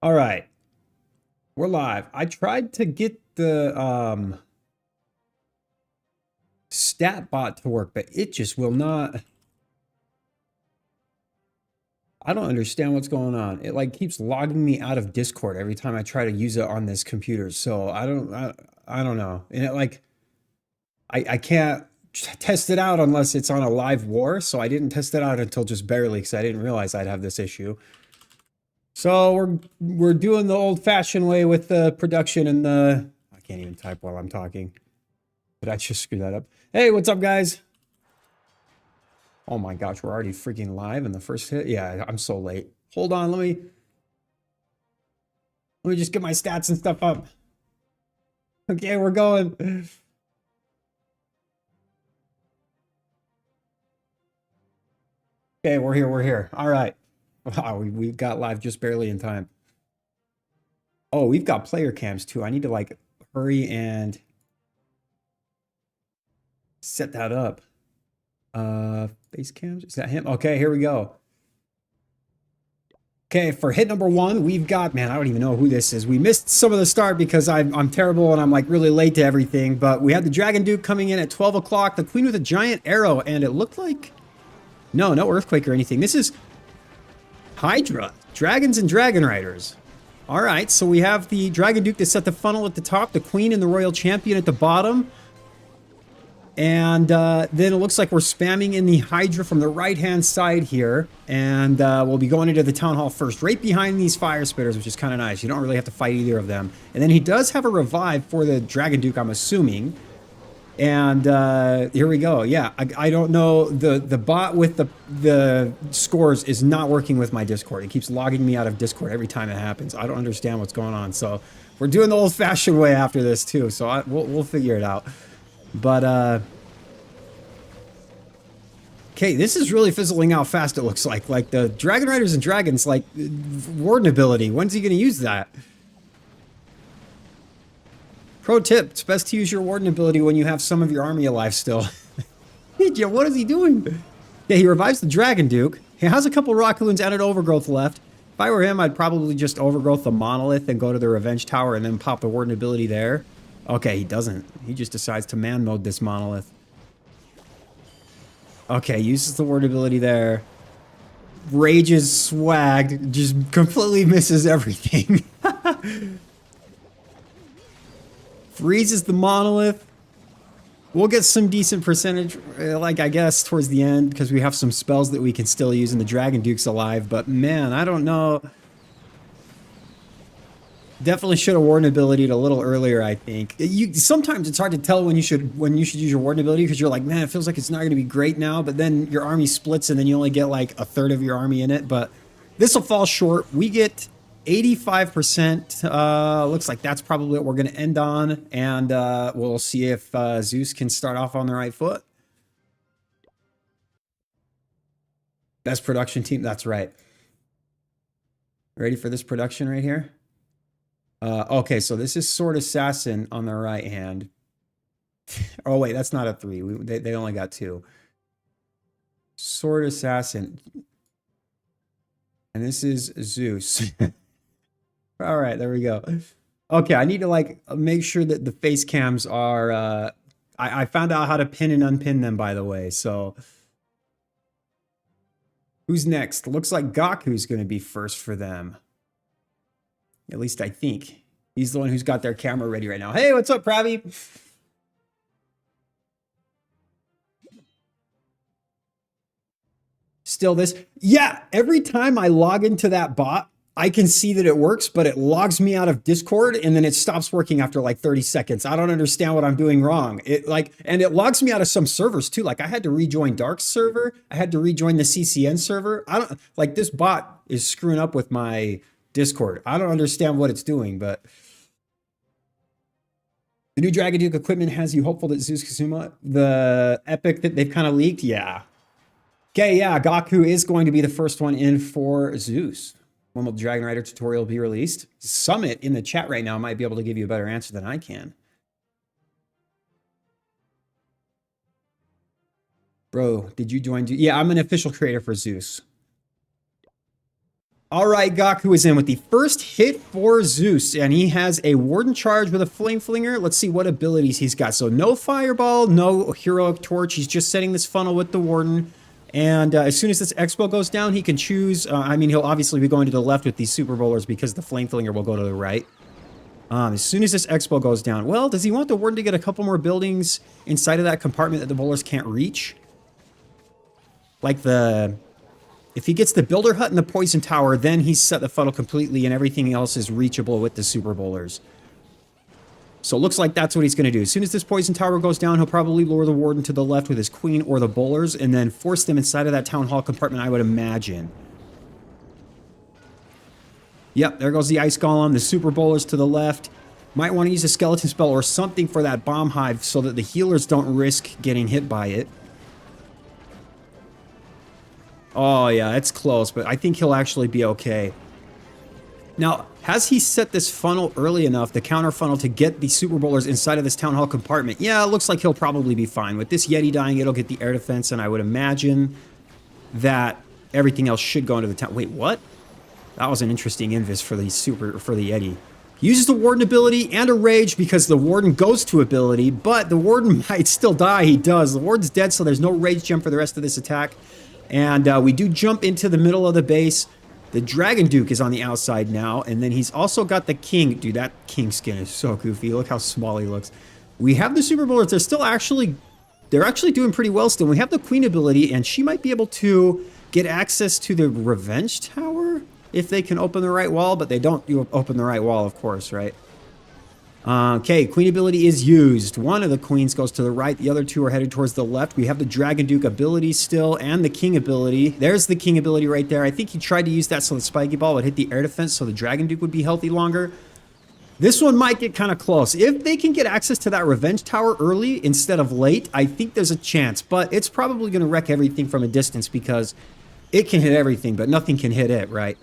All right, we're live. I tried to get the stat bot to work, but it just will not. I don't understand what's going on. It like keeps logging me out of Discord every time I try to use it on this computer. So I don't know. And it like I can't test it out unless it's on a live war. So I didn't test it out until just barely because I didn't realize I'd have this issue. So we're doing the old-fashioned way with the production and the I can't even type while I'm talking. Did I just screw that up? Hey, what's up, guys? Oh my gosh, we're already freaking live in the first hit. Yeah, I'm so late. Hold on, let me just get my stats and stuff up. Okay, we're going. Okay, we're here, we're here. All right. Wow, we got live just barely in time. Oh, we've got player cams too. I need to like hurry and set that up. Face cams, is that him? Okay, here we go. Okay, for hit number one, we've got, man, I don't even know who this is. We missed some of the start because I'm terrible and I'm like really late to everything. But we had the Dragon Duke coming in at 12 o'clock, the Queen with a giant arrow, and it looked like, no Earthquake or anything. This is Hydra, Dragons and Dragon Riders. All right, so we have the Dragon Duke to set the funnel at the top, the Queen and the Royal Champion at the bottom. And then it looks like we're spamming in the Hydra from the right-hand side here. And we'll be going into the Town Hall first, right behind these Fire Spitters, which is kind of nice. You don't really have to fight either of them. And then he does have a revive for the Dragon Duke, I'm assuming. And here we go. Yeah, I don't know. The bot with the scores is not working with my Discord. It keeps logging me out of Discord every time it happens. I don't understand what's going on. So we're doing the old-fashioned way after this, too. So we'll figure it out. But, okay, this is really fizzling out fast, it looks like. Like, the Dragon Riders and Dragons, like, Warden ability. When's he going to use that? Pro tip, it's best to use your Warden ability when you have some of your army alive still. What is he doing? Yeah, he revives the Dragon Duke. He has a couple Rockaloons and an Overgrowth left. If I were him, I'd probably just Overgrowth the Monolith and go to the Revenge Tower and then pop the Warden ability there. Okay, he doesn't. He just decides to man mode this Monolith. Okay, uses the word ability there. Rages swagged. Just completely misses everything. Freezes the Monolith. We'll get some decent percentage, like, I guess, towards the end, because we have some spells that we can still use and the Dragon Duke's alive. But, man, I don't know. Definitely should have Warden ability a little earlier, I think. Sometimes it's hard to tell when you should use your Warden ability because you're like, man, it feels like it's not going to be great now, but then your army splits and then you only get like a third of your army in it. But this will fall short. We get 85%. Looks like that's probably what we're going to end on, and we'll see if Zeus can start off on the right foot. Best production team. That's right. Ready for this production right here? Okay, so this is Sword Assassin on the right hand. Oh, wait, that's not a 3. They only got 2. Sword Assassin. And this is Zeus. All right, there we go. Okay, I need to, like, make sure that the face cams are... I found out how to pin and unpin them, by the way, so... Who's next? Looks like Gaku's going to be first for them. At least I think. He's the one who's got their camera ready right now. Hey, what's up, Pravi? Still this. Yeah, every time I log into that bot, I can see that it works, but it logs me out of Discord and then it stops working after like 30 seconds. I don't understand what I'm doing wrong. And it logs me out of some servers too. Like I had to rejoin Dark's server. I had to rejoin the CCN server. Like this bot is screwing up with my Discord. I don't understand what it's doing, but the new Dragon Duke equipment has you hopeful that Zeus Kazuma, the epic that they've kind of leaked. Yeah. Okay, yeah, Gaku is going to be the first one in for Zeus. When will the Dragon Rider tutorial be released? Summit in the chat right now might be able to give you a better answer than I can. Bro, did you join? Yeah, I'm an official creator for Zeus. All right, Gaku is in with the first hit for Zeus, and he has a Warden Charge with a Flame Flinger. Let's see what abilities he's got. So no Fireball, no Heroic Torch. He's just setting this funnel with the Warden. And as soon as this Expo goes down, he can choose. I mean, he'll obviously be going to the left with these Super Bowlers because the Flame Flinger will go to the right. As soon as this Expo goes down, well, does he want the Warden to get a couple more buildings inside of that compartment that the Bowlers can't reach? Like the... If he gets the Builder Hut and the Poison Tower, then he's set the funnel completely and everything else is reachable with the Super Bowlers. So it looks like that's what he's going to do. As soon as this Poison Tower goes down, he'll probably lure the Warden to the left with his Queen or the Bowlers and then force them inside of that Town Hall compartment, I would imagine. Yep, there goes the Ice Golem, the Super Bowlers to the left. Might want to use a Skeleton Spell or something for that Bomb Hive so that the healers don't risk getting hit by it. Oh, yeah, it's close, but I think he'll actually be okay. Now, has he set this funnel early enough, the counter funnel, to get the Super Bowlers inside of this Town Hall compartment? Yeah, it looks like he'll probably be fine. With this Yeti dying, it'll get the air defense, and I would imagine that everything else should go into the town. Wait, what? That was an interesting invis for the Yeti. He uses the Warden ability and a Rage because the Warden goes to ability, but the Warden might still die. He does. The Warden's dead, so there's no Rage Gem for the rest of this attack. And we do jump into the middle of the base. The Dragon Duke is on the outside now. And then he's also got the King. Dude, that King skin is so goofy. Look how small he looks. We have the Super Bowlers. They're actually doing pretty well still. We have the Queen ability, and she might be able to get access to the Revenge Tower if they can open the right wall. But they don't open the right wall, of course, right? Okay, Queen ability is used. One of the Queens goes to the right. The other two are headed towards the left. We have the Dragon Duke ability still and the King ability. There's the King ability right there. I think he tried to use that so the Spiky Ball would hit the air defense so the Dragon Duke would be healthy longer. This one might get kind of close. If they can get access to that Revenge Tower early instead of late, I think there's a chance. But it's probably going to wreck everything from a distance because it can hit everything, but nothing can hit it, right?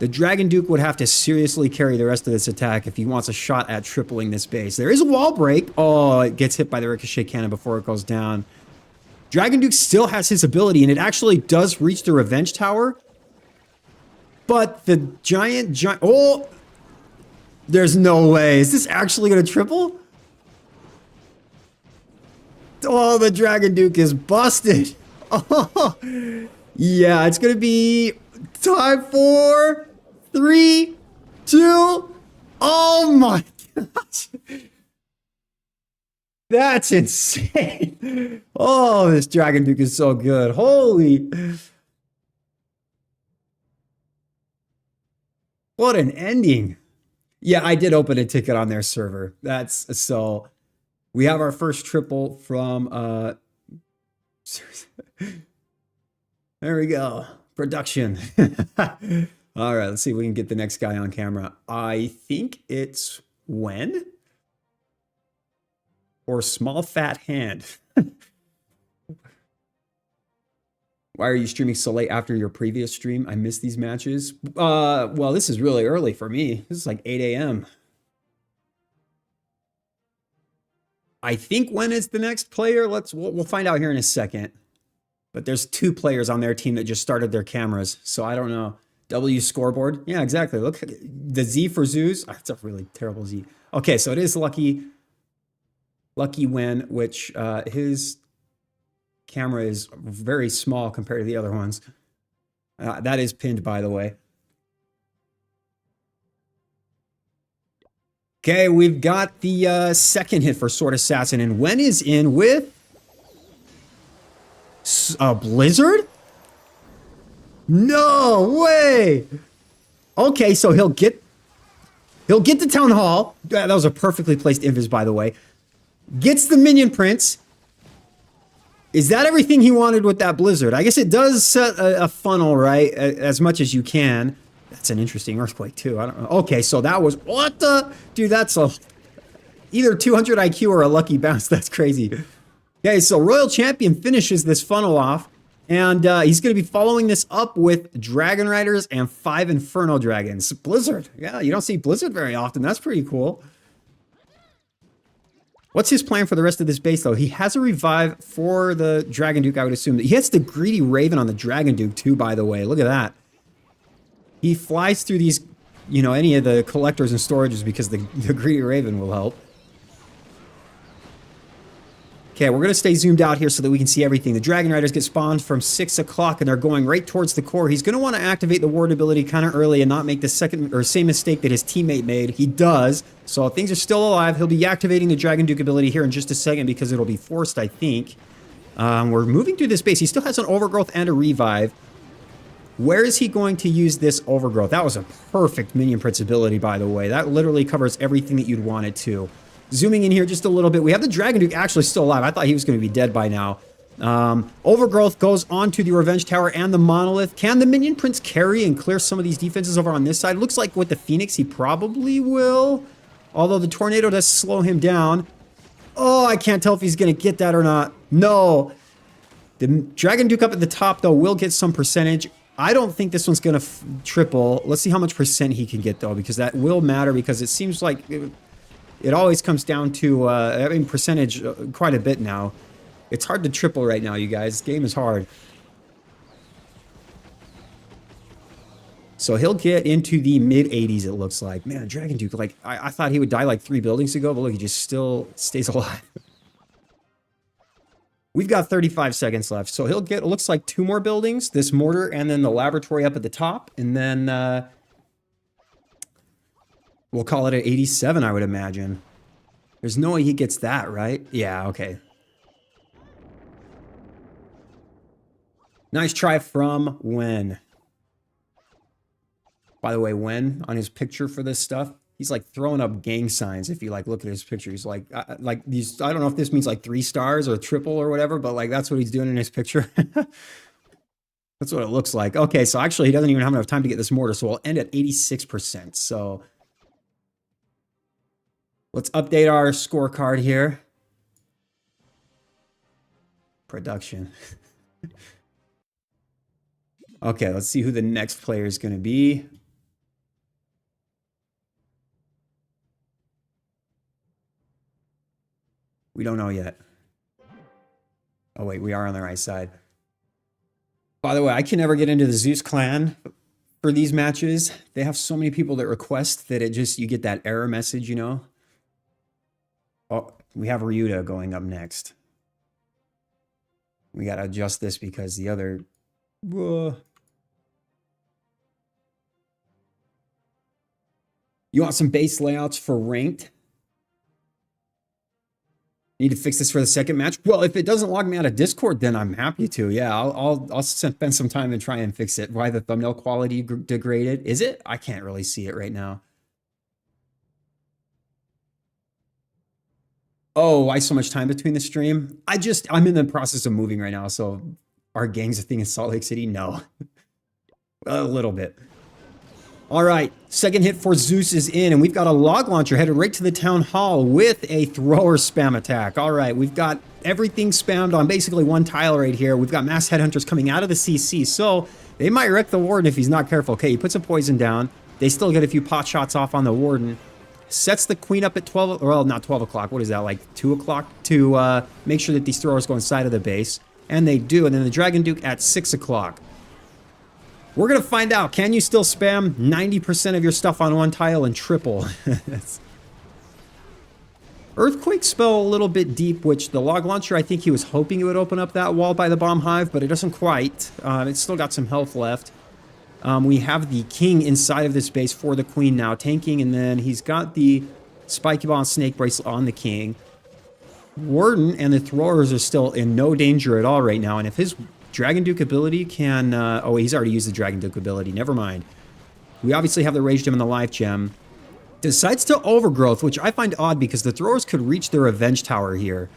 The Dragon Duke would have to seriously carry the rest of this attack if he wants a shot at tripling this base. There is a wall break. Oh, it gets hit by the Ricochet Cannon before it goes down. Dragon Duke still has his ability, and it actually does reach the Revenge Tower. But the giant... Oh! There's no way. Is this actually going to triple? Oh, the Dragon Duke is busted. Oh, yeah, it's going to be... Time for 3, 2. Oh my gosh. That's insane. Oh, this Dragon Duke is so good. Holy. What an ending. Yeah, I did open a ticket on their server. That's so. We have our first triple from there we go. Production. All right, let's see if we can get the next guy on camera. I think it's Wen or Small Fat Hand. Why are you streaming so late after your previous stream? I missed these matches. Well, this is really early for me. This is like 8 a.m. I think Wen is the next player. We'll find out here in a second. But there's 2 players on their team that just started their cameras, so I don't know. W scoreboard. Yeah, exactly. Look, the Z for Zeus. It's a really terrible Z. Okay, so it is Lucky Wen, which his camera is very small compared to the other ones. That is pinned, by the way. Okay, we've got the second hit for Sword Assassin, and Wen is in with a Blizzard? No way! Okay, so he'll get the Town Hall. That was a perfectly placed invis, by the way. Gets the Minion Prince. Is that everything he wanted with that Blizzard? I guess it does set a funnel, right? As much as you can. That's an interesting Earthquake, too. I don't know. Okay, so that was... What the... Dude, that's a... Either 200 IQ or a lucky bounce. That's crazy. Okay, so Royal Champion finishes this funnel off. And he's going to be following this up with Dragon Riders and 5 Inferno Dragons. Blizzard. Yeah, you don't see Blizzard very often. That's pretty cool. What's his plan for the rest of this base, though? He has a revive for the Dragon Duke, I would assume. He has the Greedy Raven on the Dragon Duke, too, by the way. Look at that. He flies through these, you know, any of the collectors and storages because the Greedy Raven will help. Okay, we're going to stay zoomed out here so that we can see everything. The Dragon Riders get spawned from 6 o'clock, and they're going right towards the core. He's going to want to activate the Ward ability kind of early and not make the same mistake that his teammate made. He does, so things are still alive. He'll be activating the Dragon Duke ability here in just a second because it'll be forced, I think. We're moving through this base. He still has an Overgrowth and a Revive. Where is he going to use this Overgrowth? That was a perfect Minion Prince ability, by the way. That literally covers everything that you'd want it to. Zooming in here just a little bit, we have the Dragon Duke actually still alive. I thought he was going to be dead by now. Overgrowth goes onto the Revenge Tower and the Monolith. Can the Minion Prince carry and clear some of these defenses over on this side? Looks like with the Phoenix, he probably will. Although the Tornado does slow him down. Oh, I can't tell if he's going to get that or not. No. The Dragon Duke up at the top, though, will get some percentage. I don't think this one's going to triple. Let's see how much percent he can get, though, because that will matter, because it seems like it always comes down to, I mean, percentage quite a bit now. It's hard to triple right now, you guys. This game is hard. So he'll get into the mid-80s, it looks like. Man, Dragon Duke, like, I thought he would die like 3 buildings ago, but look, he just still stays alive. We've got 35 seconds left, so he'll get, it looks like 2 more buildings, this mortar and then the laboratory up at the top, and then we'll call it an 87, I would imagine. There's no way he gets that, right? Yeah, okay. Nice try from Wen. By the way, Wen, on his picture for this stuff, he's like throwing up gang signs. If you like look at his picture, he's like these. I don't know if this means like 3 stars or triple or whatever, but like that's what he's doing in his picture. That's what it looks like. Okay, so actually he doesn't even have enough time to get this mortar, so we'll end at 86%. So let's update our scorecard here. Production. Okay, let's see who the next player is going to be. We don't know yet. Oh, wait, we are on the right side. By the way, I can never get into the Zeus clan for these matches. They have so many people that request that it just, you get that error message, you know? Oh, we have Ryuta going up next. We got to adjust this because the other... You want some base layouts for ranked? Need to fix this for the second match? Well, if it doesn't log me out of Discord, then I'm happy to. Yeah, I'll spend some time and try and fix it. Why the thumbnail quality degraded? Is it? I can't really see it right now. Oh, why so much time between the stream? I'm in the process of moving right now, so our gang's a thing in Salt Lake City? No. A little bit. All right, second hit for Zeus is in, and we've got a log launcher headed right to the town hall with a thrower spam attack. All right, we've got everything spammed on basically one tile right here. We've got mass headhunters coming out of the CC, so they might wreck the warden if he's not careful. Okay, he puts a poison down. They still get a few pot shots off on the warden. Sets the queen up at 12, well, not 12 o'clock. What is that, like 2 o'clock to make sure that these throwers go inside of the base. And they do, and then the Dragon Duke at 6 o'clock. We're going to find out. Can you still spam 90% of your stuff on one tile and triple? Earthquake spell a little bit deep, which the log launcher, I think he was hoping it would open up that wall by the bomb hive, but it doesn't quite. It's still got some health left. We have the king inside of this base for the queen now, tanking, and then he's got the spiky ball and snake bracelet on the king. Warden and the throwers are still in no danger at all right now, and if his Dragon Duke ability can... oh, he's already used the Dragon Duke ability. Never mind. We obviously have the Rage Gem and the Life Gem. Decides to Overgrowth, which I find odd because the throwers could reach the Revenge Tower here.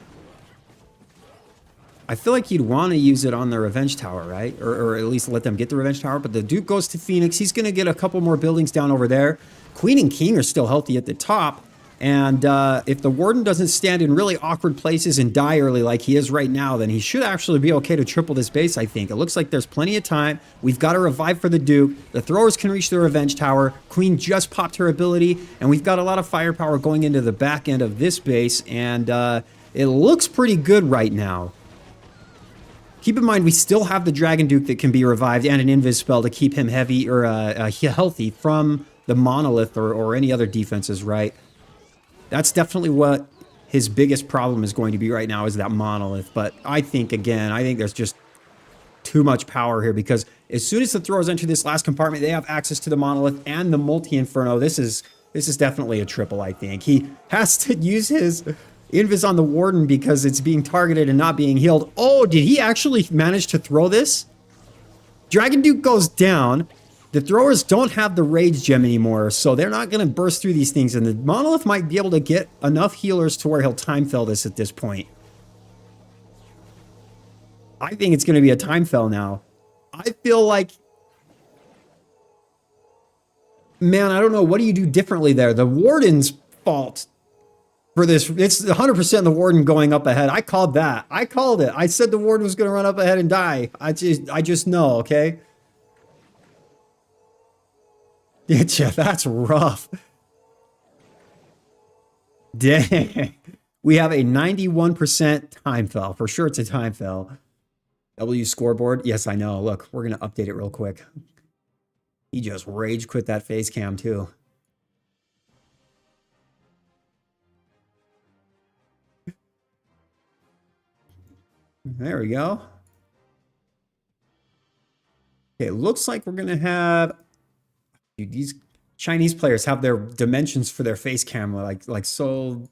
I feel like you'd want to use it on the Revenge Tower, right? Or at least let them get the Revenge Tower. But the Duke goes to Phoenix. He's going to get a couple more buildings down over there. Queen and King are still healthy at the top. And if the Warden doesn't stand in really awkward places and die early like he is right now, then he should actually be okay to triple this base, I think. It looks like there's plenty of time. We've got a revive for the Duke. The throwers can reach the Revenge Tower. Queen just popped her ability. And we've got a lot of firepower going into the back end of this base. And it looks pretty good right now. Keep in mind, we still have the Dragon Duke that can be revived and an Invis spell to keep him heavy or healthy from the Monolith or any other defenses, right? That's definitely what his biggest problem is going to be right now is that Monolith. But I think, again, I think there's just too much power here because as soon as the throwers enter this last compartment, they have access to the Monolith and the Multi-Inferno. This is definitely a triple, I think. He has to use his Invis on the Warden because it's being targeted and not being healed. Oh, did he actually manage to throw this? Dragon Duke goes down. The throwers don't have the Rage Gem anymore, so they're not going to burst through these things, and the Monolith might be able to get enough healers to where he'll time fell this at this point. I think it's going to be a time fell now. I feel like... Man, I don't know. What do you do differently there? The Warden's fault for this. It's 100% the Warden going up ahead. I called that. I called it. I said the Warden was going to run up ahead and die. I just know, okay? Yeah, that's rough. Dang. We have a 91% time fell. For sure it's a time fell. W scoreboard. Yes, I know. Look, we're going to update it real quick. He just rage quit that face cam too. There we go. Okay, it looks like we're going to have... Dude, these Chinese players have their dimensions for their face camera like so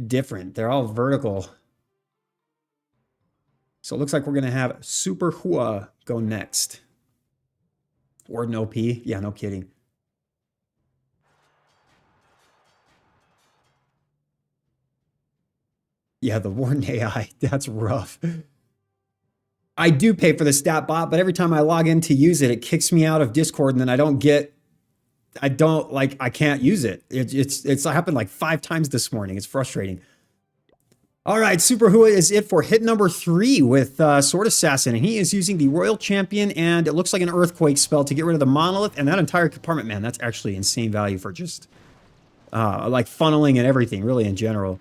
different. They're all vertical. So it looks like we're going to have Super Hua go next. Warden OP. Yeah, no kidding. Yeah, the Warden AI. That's rough. I do pay for the stat bot, but every time I log in to use it, it kicks me out of Discord, and then I can't use it. It's happened like 5 times this morning. It's frustrating. All right, Super Hua is it for hit number 3 with Sword Assassin, and he is using the Royal Champion, and it looks like an Earthquake spell to get rid of the Monolith, and that entire compartment, man, that's actually insane value for just like funneling and everything, really, in general.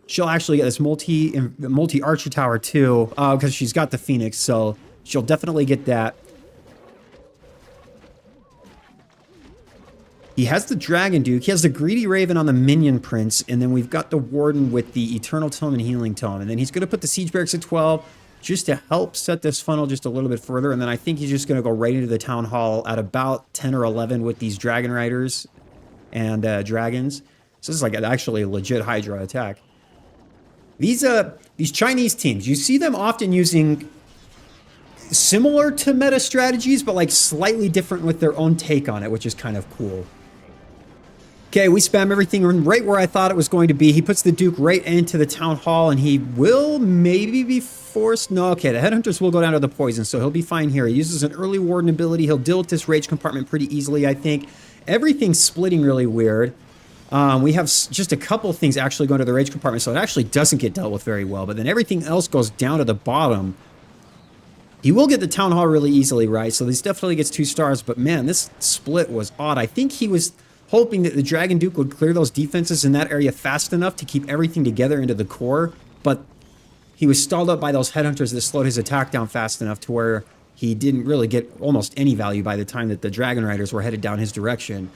She'll actually get this multi-archer tower, too, because she's got the Phoenix, so she'll definitely get that. He has the Dragon Duke. He has the Greedy Raven on the Minion Prince. And then we've got the Warden with the Eternal Tome and Healing Tome. And then he's going to put the Siege Barracks at 12 just to help set this funnel just a little bit further. And then I think he's just going to go right into the Town Hall at about 10 or 11 with these Dragon Riders and Dragons. So this is like actually a legit Hydra attack. These Chinese teams, you see them often using similar to meta strategies, but like slightly different with their own take on it, which is kind of cool. Okay, we spam everything right where I thought it was going to be. He puts the Duke right into the Town Hall, and he will maybe be forced. No, okay, the Headhunters will go down to the Poison, so he'll be fine here. He uses an early Warden ability. He'll deal with this Rage compartment pretty easily, I think. Everything's splitting really weird. We have just a couple of things actually going to the Rage compartment, so it actually doesn't get dealt with very well. But then everything else goes down to the bottom. He will get the Town Hall really easily, right? So this definitely gets 2 stars. But man, this split was odd. I think he was hoping that the Dragon Duke would clear those defenses in that area fast enough to keep everything together into the core. But he was stalled up by those Headhunters that slowed his attack down fast enough to where he didn't really get almost any value by the time that the Dragon Riders were headed down his direction.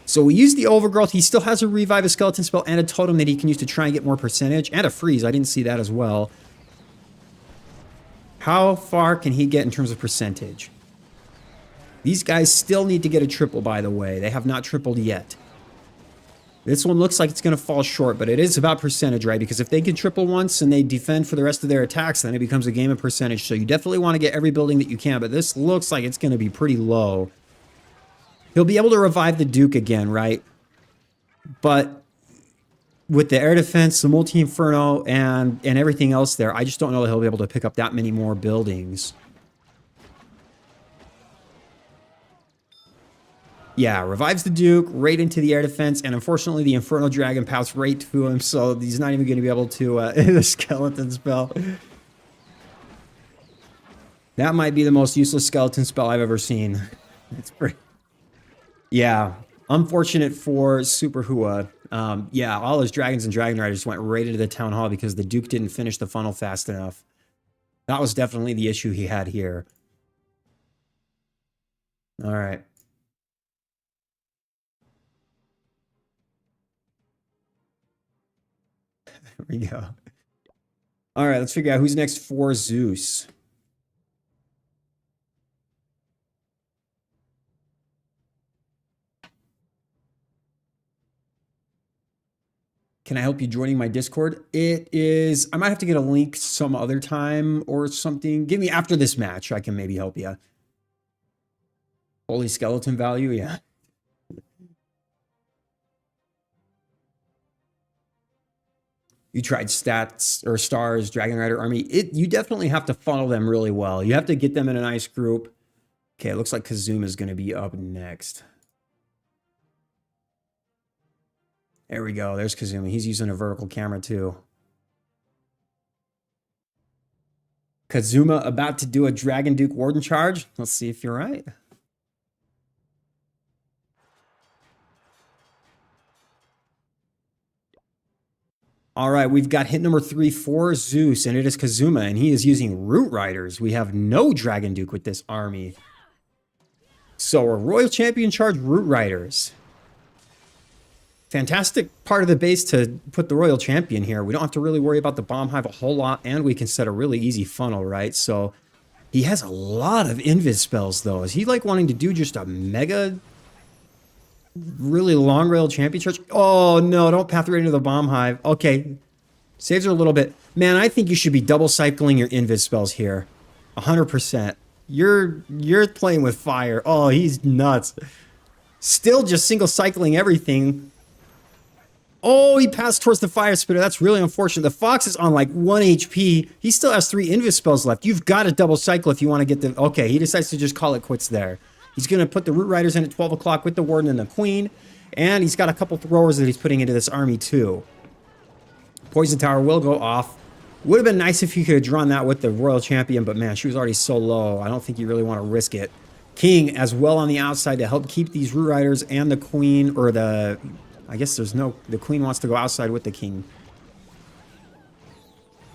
So we used the Overgrowth. He still has a Revive, a Skeleton spell, and a Totem that he can use to try and get more percentage. And a Freeze. I didn't see that as well. How far can he get in terms of percentage? These guys still need to get a triple, by the way. They have not tripled yet. This one looks like it's going to fall short, but it is about percentage, right? Because if they can triple once and they defend for the rest of their attacks, then it becomes a game of percentage. So you definitely want to get every building that you can, but this looks like it's going to be pretty low. He'll be able to revive the Duke again, right? But with the air defense, the multi-inferno, and everything else there, I just don't know that he'll be able to pick up that many more buildings. Yeah, revives the Duke right into the air defense, and unfortunately the Inferno Dragon pouts right to him, so he's not even going to be able to the skeleton spell. That might be the most useless skeleton spell I've ever seen. It's pretty... Yeah, unfortunate for Super Hua. Yeah, all his dragons and dragon riders went right into the Town Hall because the Duke didn't finish the funnel fast enough. That was definitely the issue he had here. All right. There we go. All right, let's figure out who's next for Zeus. Can I help you joining my Discord? It is, I might have to get a link some other time or something. Give me after this match. I can maybe help you. Holy skeleton value, yeah. You tried stats or stars, Dragon Rider Army. You definitely have to funnel them really well. You have to get them in a nice group. Okay, it looks like Kazuma is going to be up next. There we go. There's Kazuma. He's using a vertical camera too. Kazuma about to do a Dragon Duke Warden charge. Let's see if you're right. All right, we've got hit number 3 for Zeus, and it is Kazuma, and he is using Root Riders. We have no Dragon Duke with this army. So a Royal Champion charge Root Riders. Fantastic part of the base to put the Royal Champion here. We don't have to really worry about the Bomb Hive a whole lot, and we can set a really easy funnel, right? So he has a lot of Invis spells, though. Is he like wanting to do just a mega, really long Royal Champion charge? Oh, no, don't path right into the Bomb Hive. Okay, saves her a little bit. Man, I think you should be double cycling your Invis spells here. 100%. You're playing with fire. Oh, he's nuts. Still just single cycling everything. Oh, he passed towards the fire spitter. That's really unfortunate. The fox is on like 1 HP. He still has 3 Invis spells left. You've got to double cycle if you want to get the... Okay, he decides to just call it quits there. He's going to put the Root Riders in at 12 o'clock with the Warden and the Queen. And he's got a couple throwers that he's putting into this army too. Poison Tower will go off. Would have been nice if you could have drawn that with the Royal Champion, but man, she was already so low. I don't think you really want to risk it. King as well on the outside to help keep these Root Riders and the Queen, or the... I guess there's no... The Queen wants to go outside with the King.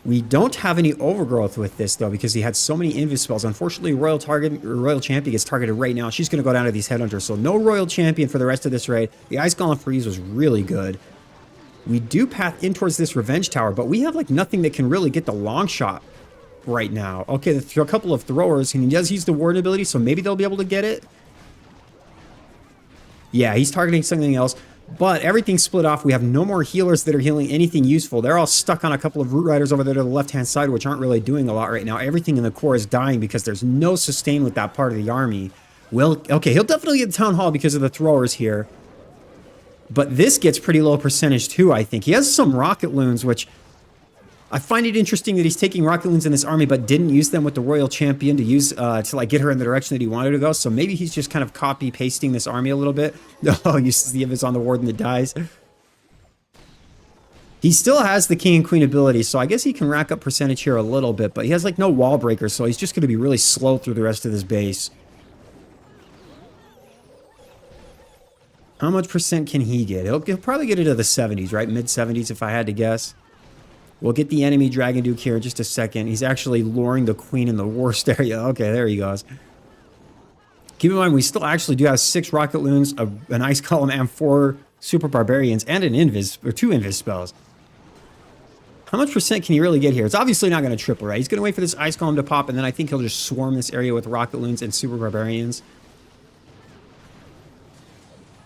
We don't have any overgrowth with this, though, because he had so many Invis spells. Unfortunately, Royal Champion gets targeted right now. She's going to go down to these Headhunters, so no Royal Champion for the rest of this raid. The Ice Golem Freeze was really good. We do path in towards this Revenge Tower, but we have, like, nothing that can really get the long shot right now. Okay, a couple of throwers, and he does use the Warden ability, so maybe they'll be able to get it. Yeah, he's targeting something else. But everything's split off. We have no more healers that are healing anything useful. They're all stuck on a couple of Root Riders over there to the left-hand side, which aren't really doing a lot right now. Everything in the core is dying because there's no sustain with that part of the army. Well, okay, he'll definitely get the Town Hall because of the throwers here. But this gets pretty low percentage too, I think. He has some Rocket Loons, which... I find it interesting that he's taking Rocket Loons in this army, but didn't use them with the Royal Champion to use to like get her in the direction that he wanted to go. So maybe he's just kind of copy-pasting this army a little bit. Oh, uses the Invis on the Warden that dies. He still has the King and Queen ability, so I guess he can rack up percentage here a little bit, but he has like no wall breakers, so he's just going to be really slow through the rest of this base. How much percent can he get? He'll probably get into the 70s, right? Mid-70s if I had to guess. We'll get the enemy Dragon Duke here in just a second. He's actually luring the Queen in the worst area. Okay, there he goes. Keep in mind, we still actually do have 6 Rocket Loons, an Ice Column, and 4 Super Barbarians, and an Invis, or 2 Invis spells. How much percent can he really get here? It's obviously not going to triple, right? He's going to wait for this Ice Column to pop, and then I think he'll just swarm this area with Rocket Loons and Super Barbarians.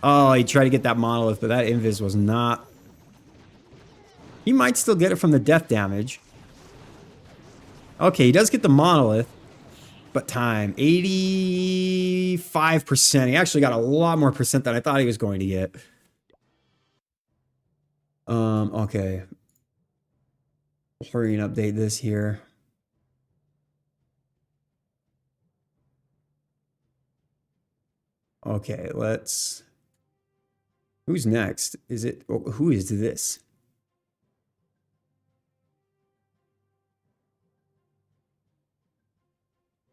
Oh, he tried to get that Monolith, but that Invis was not... He might still get it from the death damage. Okay, he does get the Monolith. But time. 85%. He actually got a lot more percent than I thought he was going to get. Okay. Hurry and update this here. Okay, let's... Who's next? Is it... Who is this?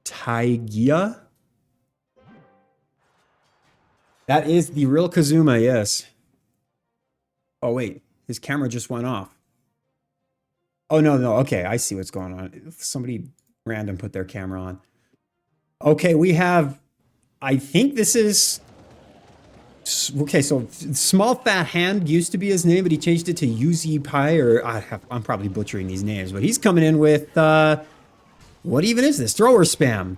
Taigia? That is the real Kazuma, yes. Oh, wait. His camera just went off. Oh, no. Okay, I see what's going on. Somebody Random put their camera on. Okay, we have, I think this is, okay, so Small Fat Hand used to be his name, but he changed it to Yuzi Pai, or I'm probably butchering these names, but he's coming in with, what even is this? Thrower spam.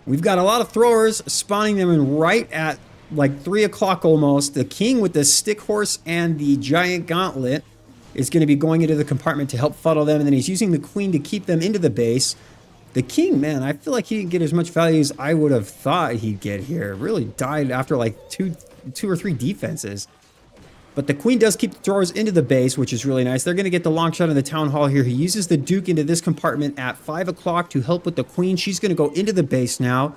We've got a lot of throwers, spawning them in right at like 3 o'clock almost. The king with the stick horse and the giant gauntlet is going to be going into the compartment to help funnel them, and then he's using the queen to keep them into the base. The king, man, I feel like he didn't get as much value as I would have thought he'd get here. Really died after like two or three defenses. But the queen does keep the throwers into the base, which is really nice. They're going to get the long shot in the town hall here. He uses the duke into this compartment at 5 o'clock to help with the queen. She's going to go into the base now.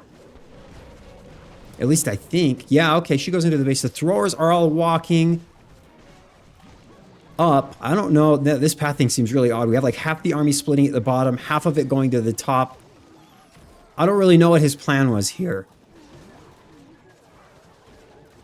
At least I think. Yeah, okay, she goes into the base. The throwers are all walking up. I don't know. This pathing seems really odd. We have like half the army splitting at the bottom, half of it going to the top. I don't really know what his plan was here,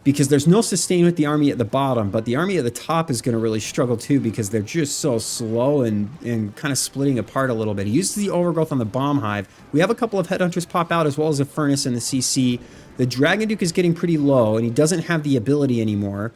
because there's no sustain with the army at the bottom, but the army at the top is going to really struggle too, because they're just so slow and kind of splitting apart a little bit. He uses the overgrowth on the bomb hive. We have a couple of headhunters pop out, as well as a furnace and the CC. The Dragon Duke is getting pretty low, and he doesn't have the ability anymore.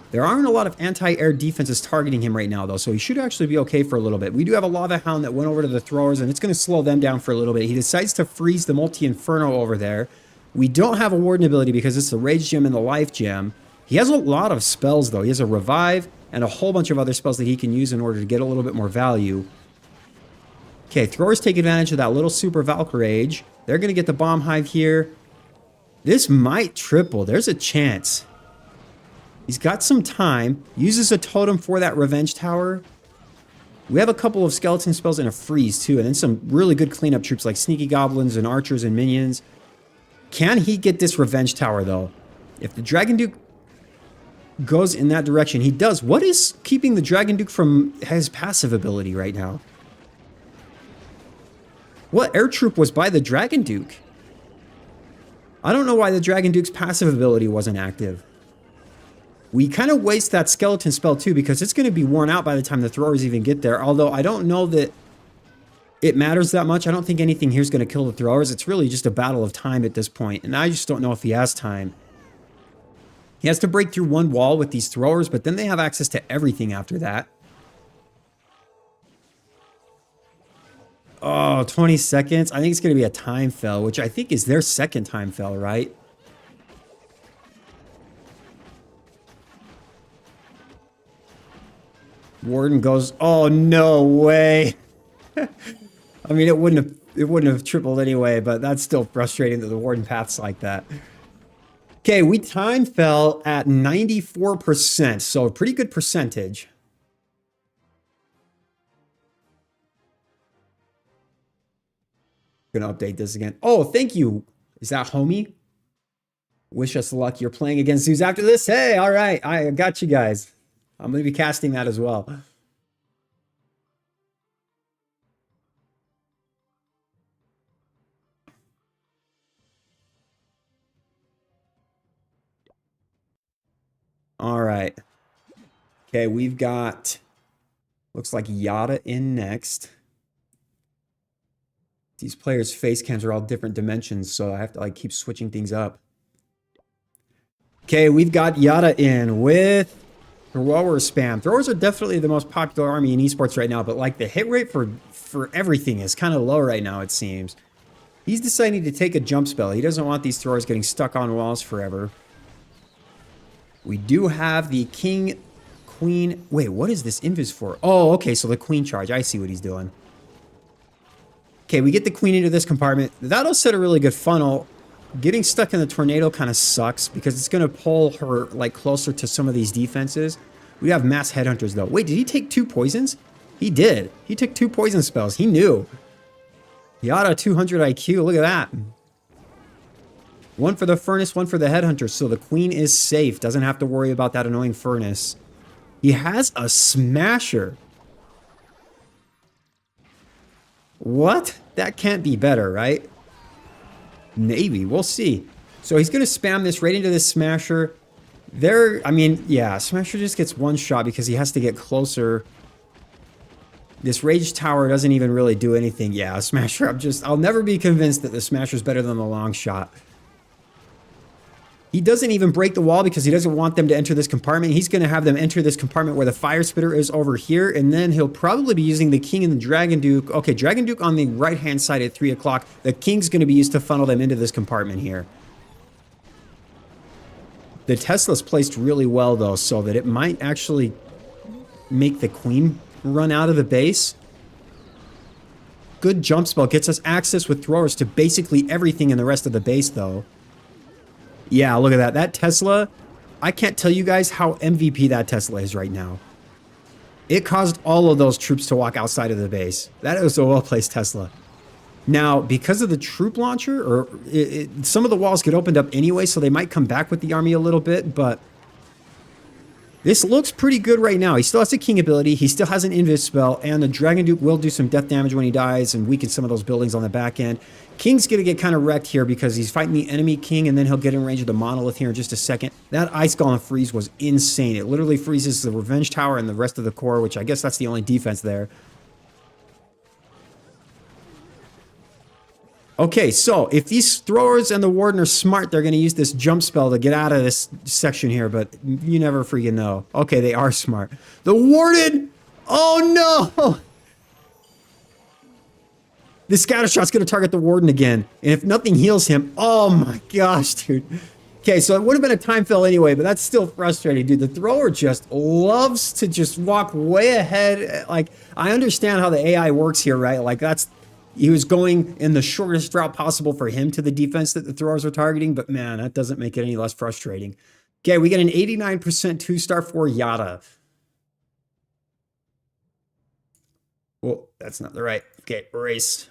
There aren't a lot of anti-air defenses targeting him right now, though, so he should actually be okay for a little bit. We do have a Lava Hound that went over to the throwers, and it's going to slow them down for a little bit. He decides to freeze the Multi-Inferno over there. We don't have a Warden ability because it's the Rage Gem and the Life Gem. He has a lot of spells, though. He has a Revive and a whole bunch of other spells that he can use in order to get a little bit more value. Okay, throwers take advantage of that little Super Valkyrage. They're going to get the Bomb Hive here. This might triple. There's a chance. He's got some time. Uses a totem for that Revenge Tower. We have a couple of skeleton spells and a freeze, too. And then some really good cleanup troops like Sneaky Goblins and Archers and Minions. Can he get this Revenge Tower, though? If the Dragon Duke goes in that direction, he does. What is keeping the Dragon Duke from his passive ability right now? What air troop was by the Dragon Duke? I don't know why the Dragon Duke's passive ability wasn't active. We kind of waste that skeleton spell too, because it's going to be worn out by the time the throwers even get there. Although I don't know that it matters that much. I don't think anything here is going to kill the throwers. It's really just a battle of time at this point, and I just don't know if he has time. He has to break through one wall with these throwers, but then they have access to everything after that. Oh, 20 seconds. I think it's going to be a time fell, which I think is their second time fell, right? Warden goes, oh, no way. I mean, it wouldn't have tripled anyway, but that's still frustrating that the Warden paths like that. Okay, we time fell at 94%, so a pretty good percentage. Gonna update this again. Oh, thank you. Is that homie? Wish us luck. You're playing against Zeus after this? Hey, all right. I got you guys. I'm going to be casting that as well. All right. Okay, we've got, looks like Yada in next. These players' face cams are all different dimensions, so I have to like keep switching things up. Okay, we've got Yada in with thrower spam. Throwers are definitely the most popular army in esports right now, but like the hit rate for everything is kind of low right now, it seems. He's deciding to take a jump spell. He doesn't want these throwers getting stuck on walls forever. We do have the king, queen. Wait, what is this invis for? Oh, okay, so the queen charge. I see what he's doing. Okay, we get the queen into this compartment. That'll set a really good funnel. Getting stuck in the tornado kind of sucks because it's going to pull her like closer to some of these defenses. We have mass headhunters though. Wait, did he take 2 poisons? He did. He took 2 poison spells. He knew. Yada 200 IQ. Look at that. 1 for the furnace, 1 for the headhunter. So the queen is safe. Doesn't have to worry about that annoying furnace. He has a smasher. What? That can't be better, right? Maybe. We'll see. So he's going to spam this right into this smasher. I mean, yeah, smasher just gets 1 shot because he has to get closer This Rage Tower doesn't even really do anything. Yeah, Smasher, I'll never be convinced that the Smasher's better than the long shot. He doesn't even break the wall because he doesn't want them to enter this compartment. He's going to have them enter this compartment where the Fire Spitter is over here, and then he'll probably be using the King and the Dragon Duke. Okay, Dragon Duke on the right-hand side at 3 o'clock. The King's going to be used to funnel them into this compartment here. The Tesla's placed really well, though, so that it might actually make the Queen run out of the base. Good jump spell. Gets us access with throwers to basically everything in the rest of the base, though. Yeah, look at that. That Tesla, I can't tell you guys how MVP that Tesla is right now. It caused all of those troops to walk outside of the base. That is a well-placed Tesla. Now, because of the troop launcher, some of the walls get opened up anyway, so they might come back with the army a little bit, but this looks pretty good right now. He still has a King ability, he still has an Invis spell, and the Dragon Duke will do some death damage when he dies and weaken some of those buildings on the back end. King's going to get kind of wrecked here because he's fighting the enemy King, and then he'll get in range of the Monolith here in just a second. That Ice Golem freeze was insane. It literally freezes the Revenge Tower and the rest of the core, which I guess that's the only defense there. Okay, so if these throwers and the Warden are smart, they're going to use this jump spell to get out of this section here, but you never freaking know. Okay, they are smart. The Warden! Oh no! This scatter shot's going to target the Warden again. And if nothing heals him, oh my gosh, dude. Okay, so it would have been a time fill anyway, but that's still frustrating, dude. The thrower just loves to just walk way ahead. Like, I understand how the AI works here, right? Like, he was going in the shortest route possible for him to the defense that the throwers were targeting, but man, that doesn't make it any less frustrating. Okay, we get an 89% 2-star for Yada. Well, that's not the right. Okay, erase.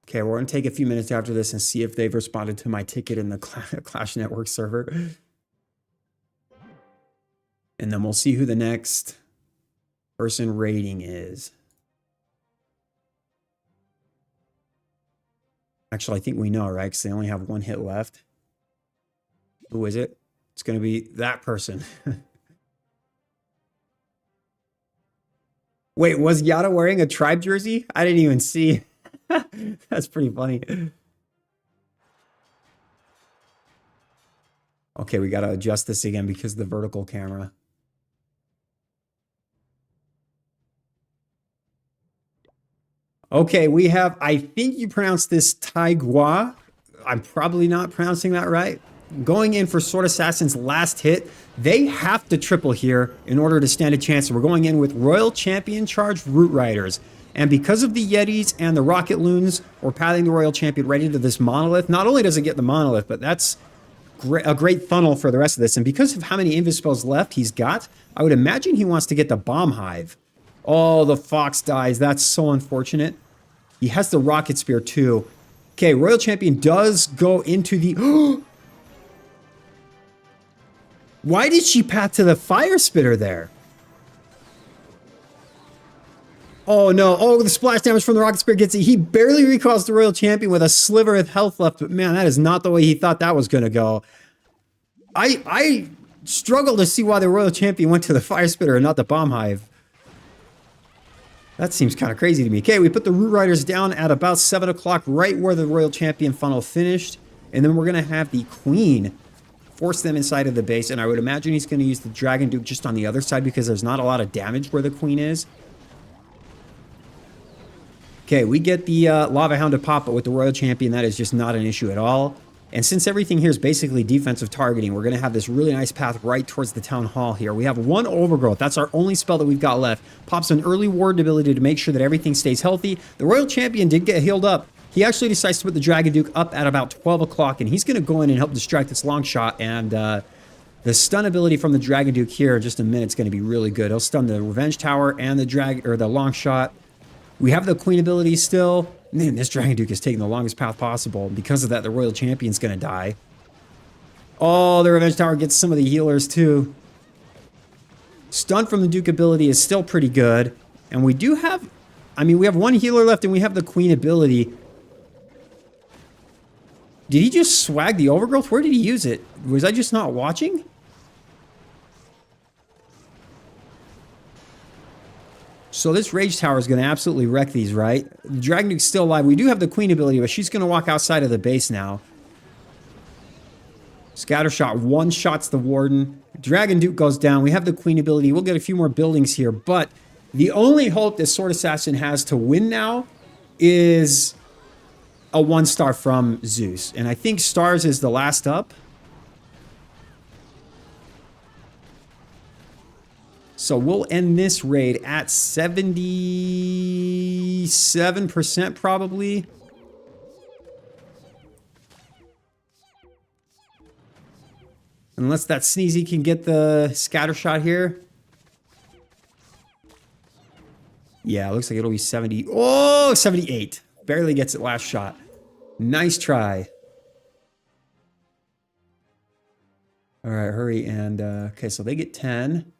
Okay, we're going to take a few minutes after this and see if they've responded to my ticket in the Clash Network server. And then we'll see who the next person rating is. Actually, I think we know, right? Because they only have 1 hit left. Who is it? It's going to be that person. Wait, was Yada wearing a tribe jersey? I didn't even see. That's pretty funny. Okay, we got to adjust this again because of the vertical camera. Okay, we have, I think you pronounce this Taigua. I'm probably not pronouncing that right. Going in for Sword Assassin's last hit. They have to triple here in order to stand a chance. So we're going in with Royal Champion Charge Root Riders. And because of the Yetis and the Rocket Loons, we're pathing the Royal Champion right into this Monolith. Not only does it get the Monolith, but that's a great funnel for the rest of this. And because of how many Invis spells left he's got, I would imagine he wants to get the Bomb Hive. Oh, the Fox dies. That's so unfortunate. He has the Rocket Spear too. Okay, Royal Champion does go into the... Why did she path to the Fire Spitter there? Oh no, oh, the splash damage from the Rocket Spear gets it. He barely recalls the Royal Champion with a sliver of health left, but man, that is not the way he thought that was going to go. I struggle to see why the Royal Champion went to the Fire Spitter and not the Bomb Hive. That seems kind of crazy to me. Okay, we put the Root Riders down at about 7 o'clock, right where the Royal Champion funnel finished. And then we're going to have the Queen force them inside of the base. And I would imagine he's going to use the Dragon Duke just on the other side because there's not a lot of damage where the Queen is. Okay, we get the Lava Hound to pop, but with the Royal Champion, that is just not an issue at all. And since everything here is basically defensive targeting, we're going to have this really nice path right towards the Town Hall here. We have 1 Overgrowth. That's our only spell that we've got left. Pops an early Warden ability to make sure that everything stays healthy. The Royal Champion did get healed up. He actually decides to put the Dragon Duke up at about 12 o'clock, and he's going to go in and help distract this long shot. And the stun ability from the Dragon Duke here in just a minute is going to be really good. He'll stun the Revenge Tower and the long shot. We have the Queen ability still. Man, this Dragon Duke is taking the longest path possible. Because of that, the Royal Champion's going to die. Oh, the Revenge Tower gets some of the healers too. Stun from the Duke ability is still pretty good. And we do have... I mean, we have 1 healer left and we have the Queen ability. Did he just swag the Overgrowth? Where did he use it? Was I just not watching? So this Rage Tower is going to absolutely wreck these, right? The Dragon Duke's still alive. We do have the Queen ability, but she's going to walk outside of the base now. Scattershot one-shots the Warden. Dragon Duke goes down. We have the Queen ability. We'll get a few more buildings here, but the only hope this Sword Assassin has to win now is a 1-star from Zeus. And I think Stars is the last up. So we'll end this raid at 77% probably. Unless that Sneezy can get the scatter shot here. Yeah, it looks like it'll be 70. Oh, 78. Barely gets it last shot. Nice try. All right, hurry. And, okay, so they get 10.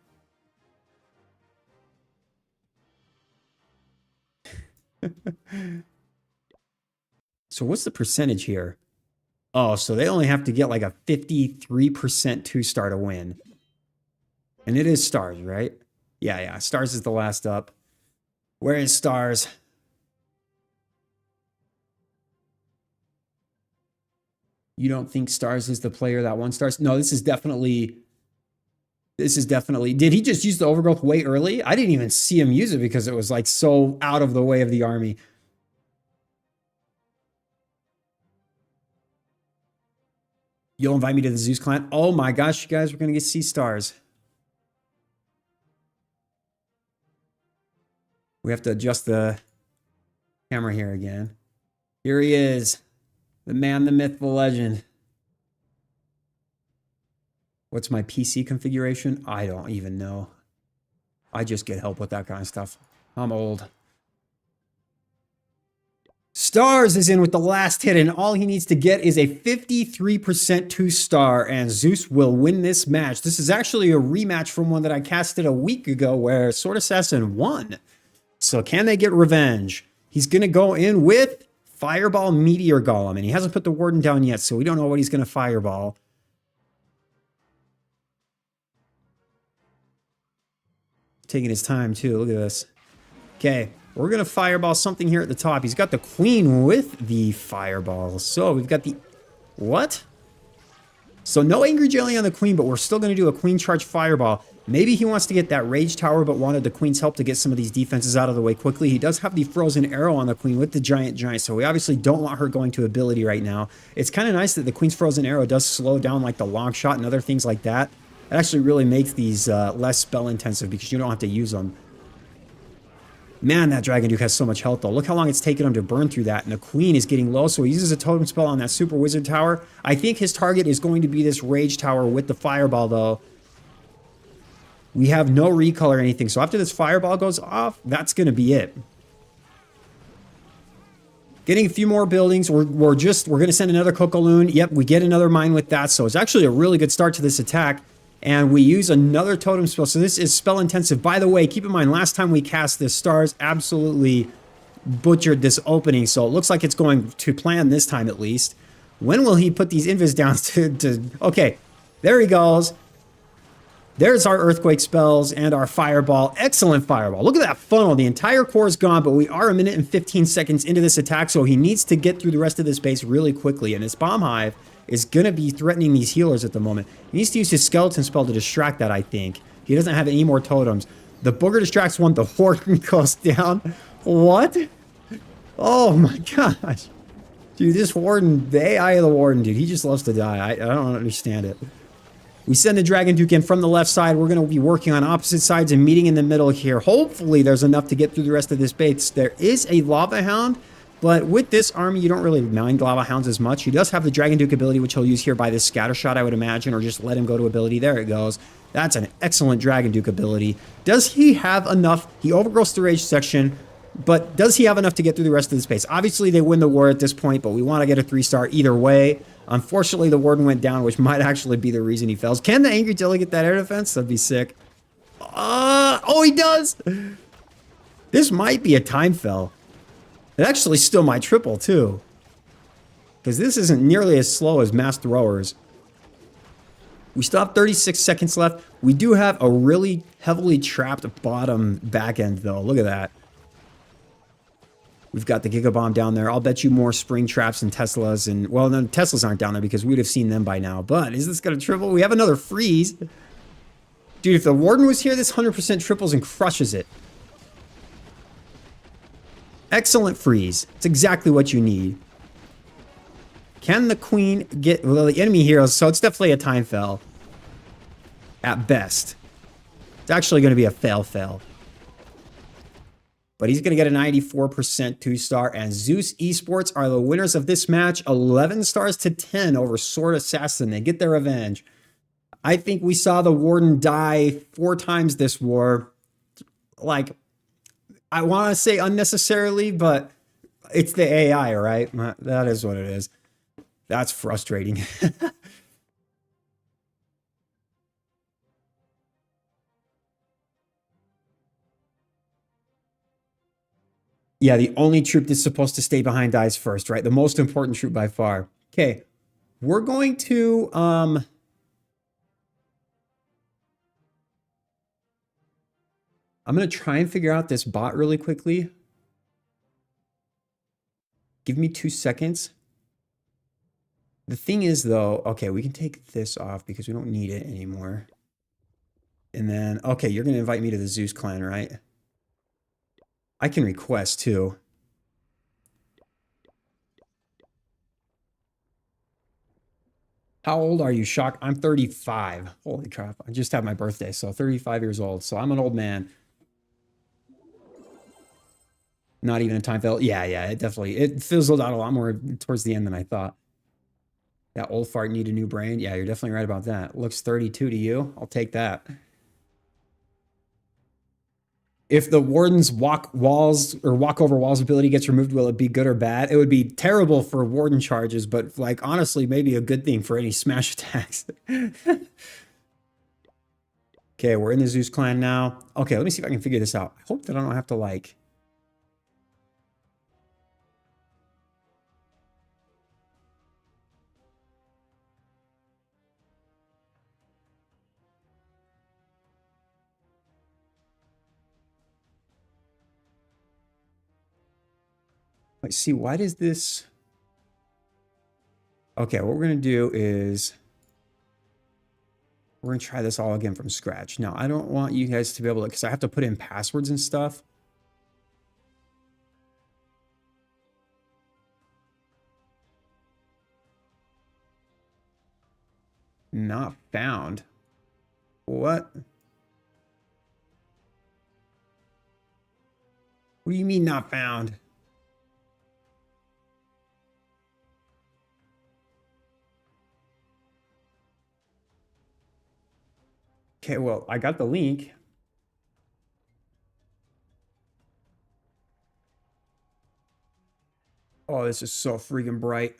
So what's the percentage here? Oh, so they only have to get like a 53% 2-star to win. And it is Stars, right? Yeah. Stars is the last up. Where is Stars? You don't think Stars is the player that won Stars? No, this is definitely... Did he just use the Overgrowth way early? I didn't even see him use it because it was like so out of the way of the army. You'll invite me to the Zeus clan? Oh my gosh, you guys, we're going to get see Stars. We have to adjust the camera here again. Here he is. The man, the myth, the legend. What's my PC configuration? I don't even know. I just get help with that kind of stuff. I'm old. Stars is in with the last hit, and all he needs to get is a 53% 2-star, and Zeus will win this match. This is actually a rematch from one that I casted a week ago where Sword Assassin won. So can they get revenge? He's going to go in with Fireball Meteor Golem, and he hasn't put the Warden down yet, so we don't know what he's going to fireball. Taking his time, too. Look at this. Okay. We're going to fireball something here at the top. He's got the Queen with the fireball. So we've got the... What? So no Angry Jelly on the Queen, but we're still going to do a Queen charge fireball. Maybe he wants to get that Rage Tower, but wanted the Queen's help to get some of these defenses out of the way quickly. He does have the Frozen Arrow on the Queen with the Giant, so we obviously don't want her going to ability right now. It's kind of nice that the Queen's Frozen Arrow does slow down like the long shot and other things like that. It actually really makes these less spell intensive because you don't have to use them. Man, that Dragon Duke has so much health, though. Look how long it's taken him to burn through that. And the Queen is getting low, so he uses a Totem Spell on that Super Wizard Tower. I think his target is going to be this Rage Tower with the Fireball, though. We have no recall or anything, so after this Fireball goes off, that's going to be it. Getting a few more buildings. We're going to send another Cocoloon. Yep, we get another mine with that, so it's actually a really good start to this attack. And we use another Totem Spell. So this is spell intensive. By the way, keep in mind, last time we cast this, Stars absolutely butchered this opening. So it looks like it's going to plan this time at least. When will he put these invis down to... Okay, there he goes. There's our Earthquake spells and our Fireball. Excellent Fireball. Look at that funnel. The entire core is gone, but we are a minute and 15 seconds into this attack. So he needs to get through the rest of this base really quickly. And this Bomb Hive is going to be threatening these healers at the moment. He needs to use his Skeleton spell to distract that, I think. He doesn't have any more totems. The Booger distracts one. The Warden goes down. What? Oh my gosh. Dude, this Warden, the AI of the Warden, dude, he just loves to die. I don't understand it. We send the Dragon Duke in from the left side. We're going to be working on opposite sides and meeting in the middle here. Hopefully there's enough to get through the rest of this base. There is a Lava Hound. But with this army, you don't really mind Lava Hounds as much. He does have the Dragon Duke ability, which he'll use here by this Scatter Shot, I would imagine, or just let him go to ability. There it goes. That's an excellent Dragon Duke ability. Does he have enough? He overgrowths the Rage section, but does he have enough to get through the rest of the space? Obviously, they win the war at this point, but we want to get a 3-star either way. Unfortunately, the Warden went down, which might actually be the reason he fails. Can the Angry Jelly get that air defense? That'd be sick. Oh, he does! This might be a time fell. It actually still might triple, too. Because this isn't nearly as slow as Mass Throwers. We still have 36 seconds left. We do have a really heavily trapped bottom back end, though. Look at that. We've got the Giga Bomb down there. I'll bet you more spring traps and Teslas. And, well, no, Teslas aren't down there because we'd have seen them by now. But is this going to triple? We have another freeze. Dude, if the Warden was here, this 100% triples and crushes it. Excellent freeze. It's exactly what you need. Can the Queen get... Well, the enemy heroes, so it's definitely a time fail. At best. It's actually going to be a fail. But he's going to get a 94% 2-star. And Zeus Esports are the winners of this match. 11 stars to 10 over Sword Assassin. They get their revenge. I think we saw the Warden die 4 times this war. Like, I want to say unnecessarily, but it's the AI, right? That is what it is. That's frustrating. Yeah, the only troop that's supposed to stay behind dies first, right? The most important troop by far. Okay, we're going to... I'm going to try and figure out this bot really quickly. Give me 2 seconds. The thing is, though, okay, we can take this off because we don't need it anymore. And then, okay, you're going to invite me to the Zeus clan, right? I can request, too. How old are you, Shock? I'm 35. Holy crap. I just had my birthday, so 35 years old. So I'm an old man. Not even a time fail. Yeah, it definitely, it fizzled out a lot more towards the end than I thought. That old fart need a new brain. Yeah, you're definitely right about that. Looks 32 to you. I'll take that. If the Warden's walk walls or walk over walls ability gets removed, will it be good or bad? It would be terrible for Warden charges, but like honestly, maybe a good thing for any smash attacks. Okay, we're in the Zeus clan now. Okay, let me see if I can figure this out. I hope that I don't have to like... Let's see, why does this... Okay, what we're going to do is... We're going to try this all again from scratch. Now, I don't want you guys to be able to... Because I have to put in passwords and stuff. Not found. What? What do you mean not found? Okay, well, I got the link. Oh, this is so freaking bright.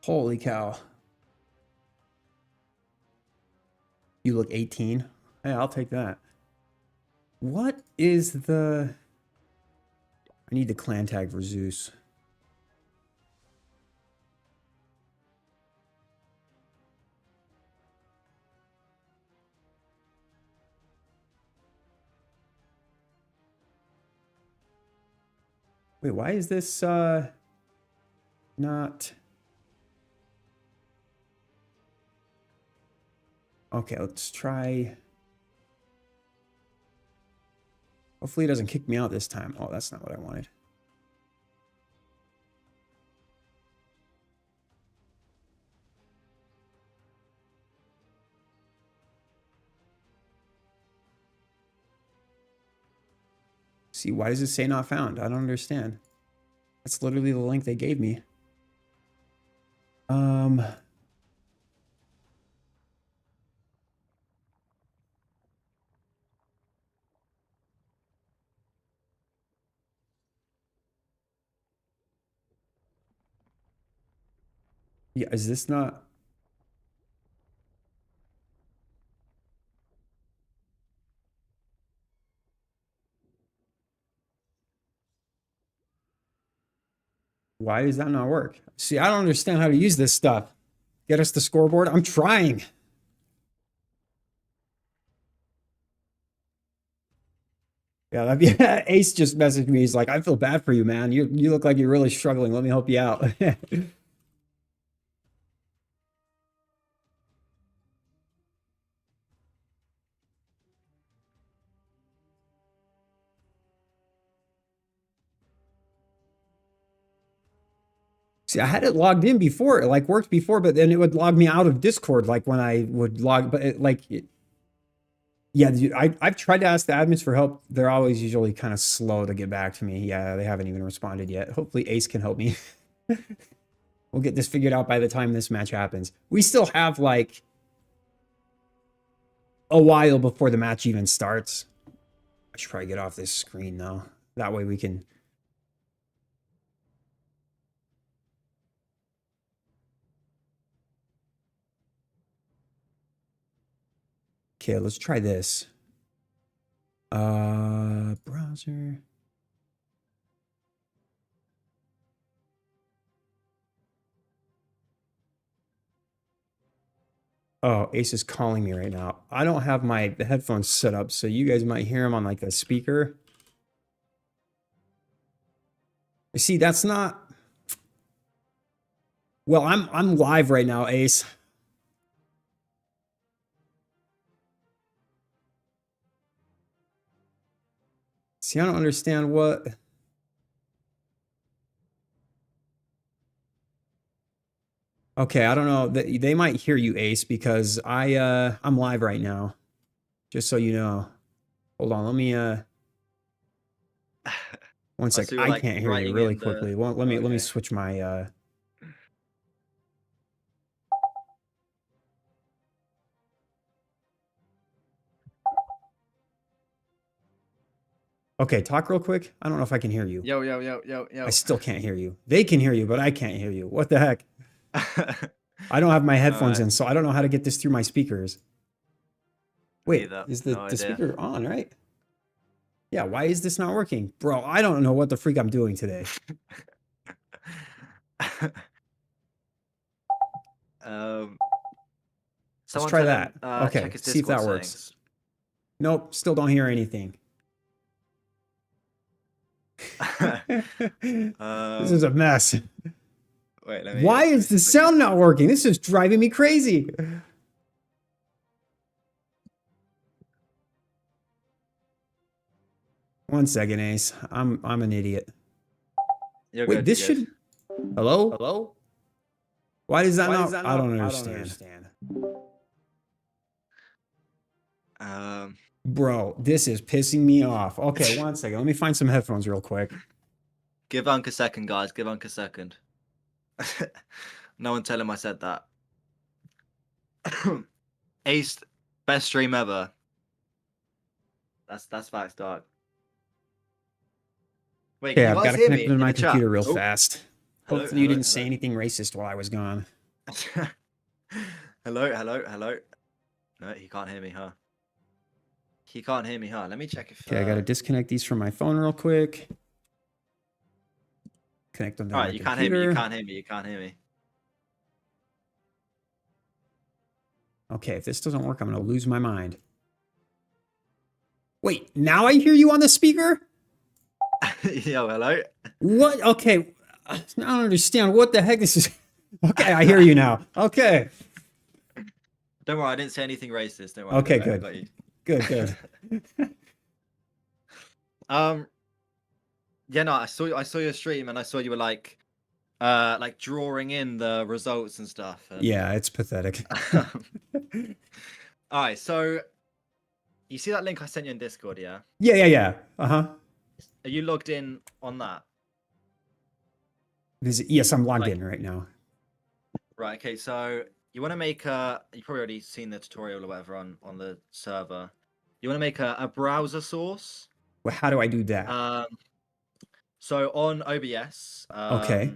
Holy cow. You look 18. Hey, I'll take that. What is the... I need the clan tag for Zeus. Wait, why is this not... Okay, let's try... Hopefully it doesn't kick me out this time. Oh, that's not what I wanted. See, why does it say not found? I don't understand. That's literally the link they gave me. Yeah, is this not... Why does that not work? See, I don't understand how to use this stuff. Get us the scoreboard. I'm trying. Yeah, yeah, Ace just messaged me. He's like, I feel bad for you, man. You look like you're really struggling. Let me help you out. See, I had it logged in before. It like worked before, but then it would log me out of Discord. Like when I would log, but yeah, dude, I've tried to ask the admins for help. They're always usually kind of slow to get back to me. Yeah, they haven't even responded yet. Hopefully Ace can help me. We'll get this figured out by the time this match happens. We still have like a while before the match even starts. I should probably get off this screen though. That way we can. Okay, let's try this. Browser. Oh, Ace is calling me right now. I don't have my headphones set up, so you guys might hear him on like a speaker. See, that's not. Well, I'm live right now, Ace. See, I don't understand what. Okay, I don't know. They might hear you, Ace, because I'm live right now. Just so you know. Hold on, let me one sec. So you're, I like, can't hear you writing really in the- quickly. Well, let me Okay. switch my Okay, talk real quick. I don't know if I can hear you. Yo, yo, yo, yo, yo. I still can't hear you. They can hear you, but I can't hear you. What the heck? I don't have my headphones in, so I don't know how to get this through my speakers. Wait, Either. is No the idea. speaker on, right? Yeah, why is this not working? Bro, I don't know what the freak I'm doing today. Let's try tell him, that. Okay, check his see if Discord that works. settings. Nope, still don't hear anything. This is a mess. Wait, let me. Why is the sound not working? This is driving me crazy. One second, Ace. I'm an idiot. You're Wait, good, this you're good. should. Hello? Hello? Why does that not? I don't understand. Bro, this is pissing me off. Okay, one second. Let me find some headphones real quick. Give Unc a second, guys. Give Unc a second. No one tell him I said that. Ace, best stream ever. That's facts, dog. Wait, Okay, can you I've guys got to hear connect me to in my the chat? computer real Oh. fast. Hello, Hopefully you hello, didn't say hello. anything racist while I was gone. Hello, hello, hello. No, he can't hear me, huh? He can't hear me, huh? Let me check if. Okay, I got to disconnect these from my phone real quick. Connect them to All my right, you can't hear me. computer. You can't hear me. You can't hear me. Okay, if this doesn't work, I'm going to lose my mind. Wait, now I hear you on the speaker? Yo, hello. What? Okay, I don't understand what the heck this is. Okay, I hear you now. Okay. Don't worry, I didn't say anything racist. Don't worry. Okay, I good. got you. Good. Yeah, no, I saw your stream and I saw you were like drawing in the results and stuff. And... Yeah, it's pathetic. All right, so you see that link I sent you in Discord, yeah? Yeah. Uh-huh. Are you logged in on that? Yes, I'm logged in right now. Right, okay, so you want to make a... You've probably already seen the tutorial or whatever on the server. You want to make a browser source. Well, how do I do that? So on OBS, Okay.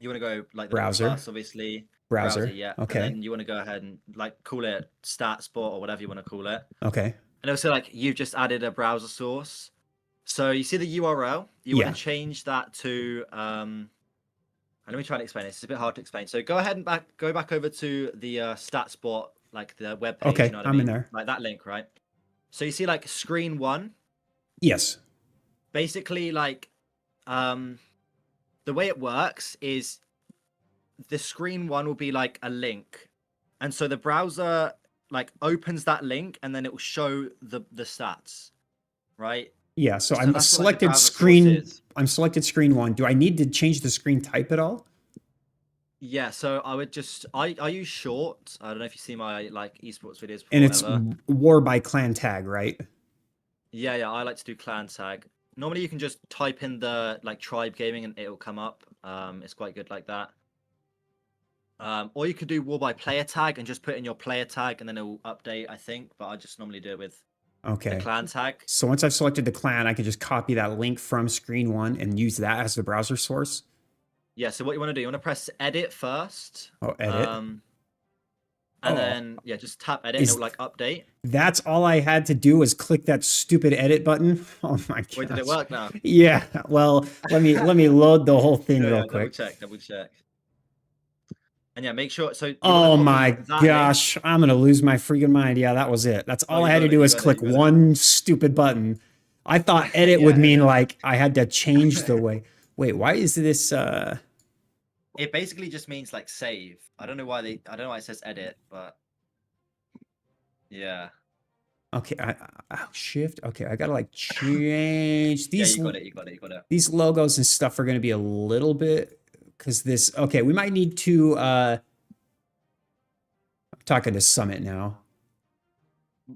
you want to go like the Browser. plus, obviously. Browser, yeah. okay. And then you want to go ahead and like call it stat spot or whatever you want to call it. Okay. And also like you've just added a browser source. So you see the URL, you want to change that to let me try and explain this. It's a bit hard to explain. So go ahead and go back over to the stats bot, like the web page. You Okay, know what I I'm in mean? there. Like that link, right? So you see like screen 1. Yes. Basically, like the way it works is the screen 1 will be like a link, and so the browser like opens that link, and then it will show the stats, right? Yeah, so So I'm that's what like the selected browser source screen. is. I'm selected screen 1. Do I need to change the screen type at all? Yeah, so I would just I use short. I don't know if you see my like esports videos And before, it's whatever. war by clan tag, right? Yeah, I like to do clan tag. Normally you can just type in the like tribe gaming and it'll come up. It's quite good like that. Or you could do war by player tag and just put in your player tag and then it will update, I think. But I just normally do it with the Okay. clan tag. So once I've selected the clan, I can just copy that link from screen 1 and use that as the browser source. Yeah, so what you want to do, you want to press edit first. Oh, edit. And Oh. then yeah, just tap edit and it'll like update. That's all I had to do was click that stupid edit button. Oh my god. Wait, did it work now? Yeah. Well, let me load the whole thing real quick. Double check. And yeah, make sure. So Oh my gosh, I'm gonna lose my freaking mind. Yeah, that was it. That's all I had to do was click one stupid button. I thought edit would mean like I had to change the way. Wait, why is this? It basically just means like save. I don't know why it says edit, but yeah. Okay, shift. Okay, I gotta like change these. Yeah, you got it. These logos and stuff are gonna be a little bit because this. Okay, we might need to. I'm talking to Summit now.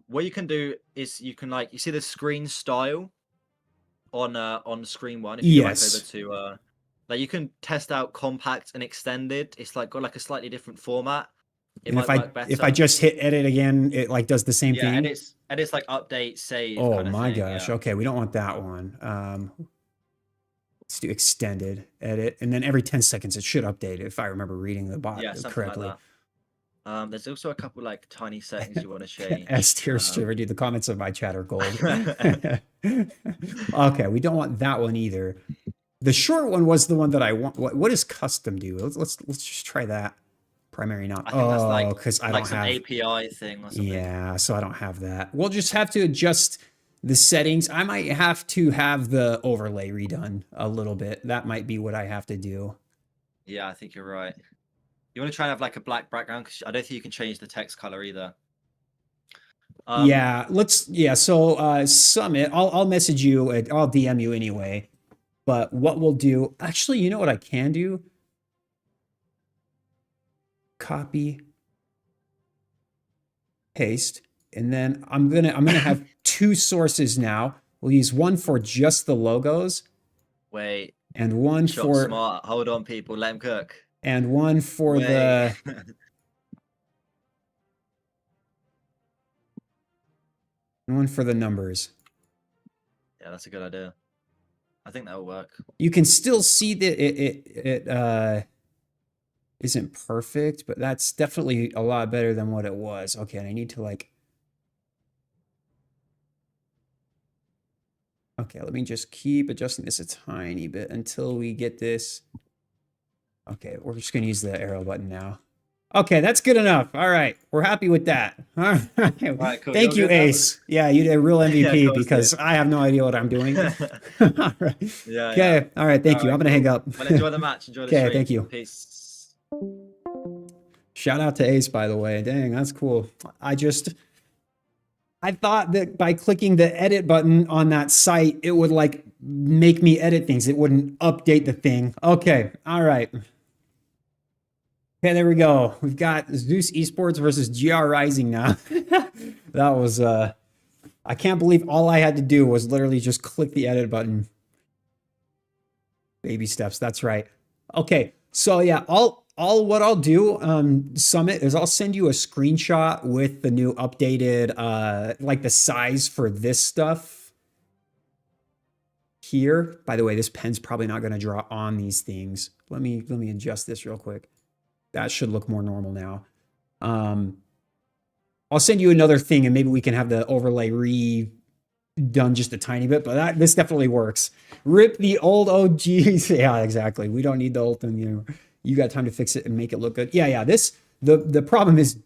What you can do is you can like you see the screen style on screen 1. If you go back over to like you can test out compact and extended. It's like got like a slightly different format. It might work better. If I just hit edit again, it like does the same thing. Yeah, edit's like update, save. Oh kind of my thing, gosh. yeah. Okay, we don't want that one. Let's do extended, edit, and then every 10 seconds it should update if I remember reading the bot correctly. Like that. There's also a couple like tiny settings you want to change. S tier streamer, dude. The comments of my chat are gold. Okay, we don't want that one either. The short one was the one that I want. What does custom do? Let's just try that. Primary not. I think that's like because I like don't some have API thing or something. Yeah, so I don't have that. We'll just have to adjust the settings. I might have to have the overlay redone a little bit. That might be what I have to do. Yeah, I think you're right. You want to try and have like a black background because I don't think you can change the text color either. Yeah, so Summit, I'll message you, I'll DM you anyway. But what we'll do, actually, you know what I can do? Copy, paste, and then I'm gonna have two sources now. We'll use one for just the logos. Wait. And one for smart. Hold on, people. Let him cook. And one for the and one for the numbers. Yeah, that's a good idea. I think that'll work. You can still see that it isn't perfect, but that's definitely a lot better than what it was. Okay, and I need to like. Okay, let me just keep adjusting this a tiny bit until we get this. Okay, we're just gonna use the arrow button now. Okay, that's good enough. All right, we're happy with that. All right, cool. Thank you, Ace. Yeah, you did a real MVP because I have no idea what I'm doing. All right. Yeah. Okay. All right. Thank you. I'm gonna hang up. Well, enjoy the match. Enjoy the stream. Okay. Thank you. Peace. Shout out to Ace, by the way. Dang, that's cool. I thought that by clicking the edit button on that site, it would like make me edit things. It wouldn't update the thing. Okay. All right. Okay, there we go. We've got Zeus Esports versus GR Rising now. That was, I can't believe all I had to do was literally just click the edit button. Baby steps, that's right. Okay, so yeah, what I'll do, Summit, is I'll send you a screenshot with the new updated, like the size for this stuff here. By the way, this pen's probably not gonna draw on these things. Let me adjust this real quick. That should look more normal now. I'll send you another thing and maybe we can have the overlay done just a tiny bit, but this definitely works. Rip the old OGs. Yeah, exactly. We don't need the old thing. You got time to fix it and make it look good. Yeah. The problem is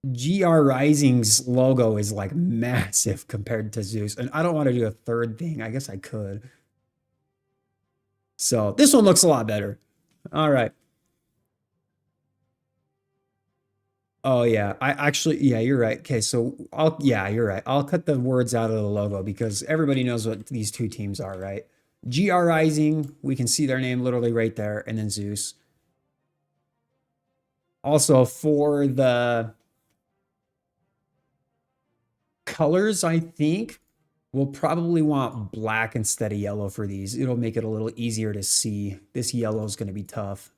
GR Rising's logo is like massive compared to Zeus, and I don't want to do a third thing. I guess I could. So this one looks a lot better. All right. Oh yeah, yeah, you're right. Okay, so yeah, you're right. I'll cut the words out of the logo because everybody knows what these two teams are, right? GR Rising, we can see their name literally right there, and then Zeus. Also for the colors, I think we'll probably want black instead of yellow for these. It'll make it a little easier to see. This yellow is going to be tough.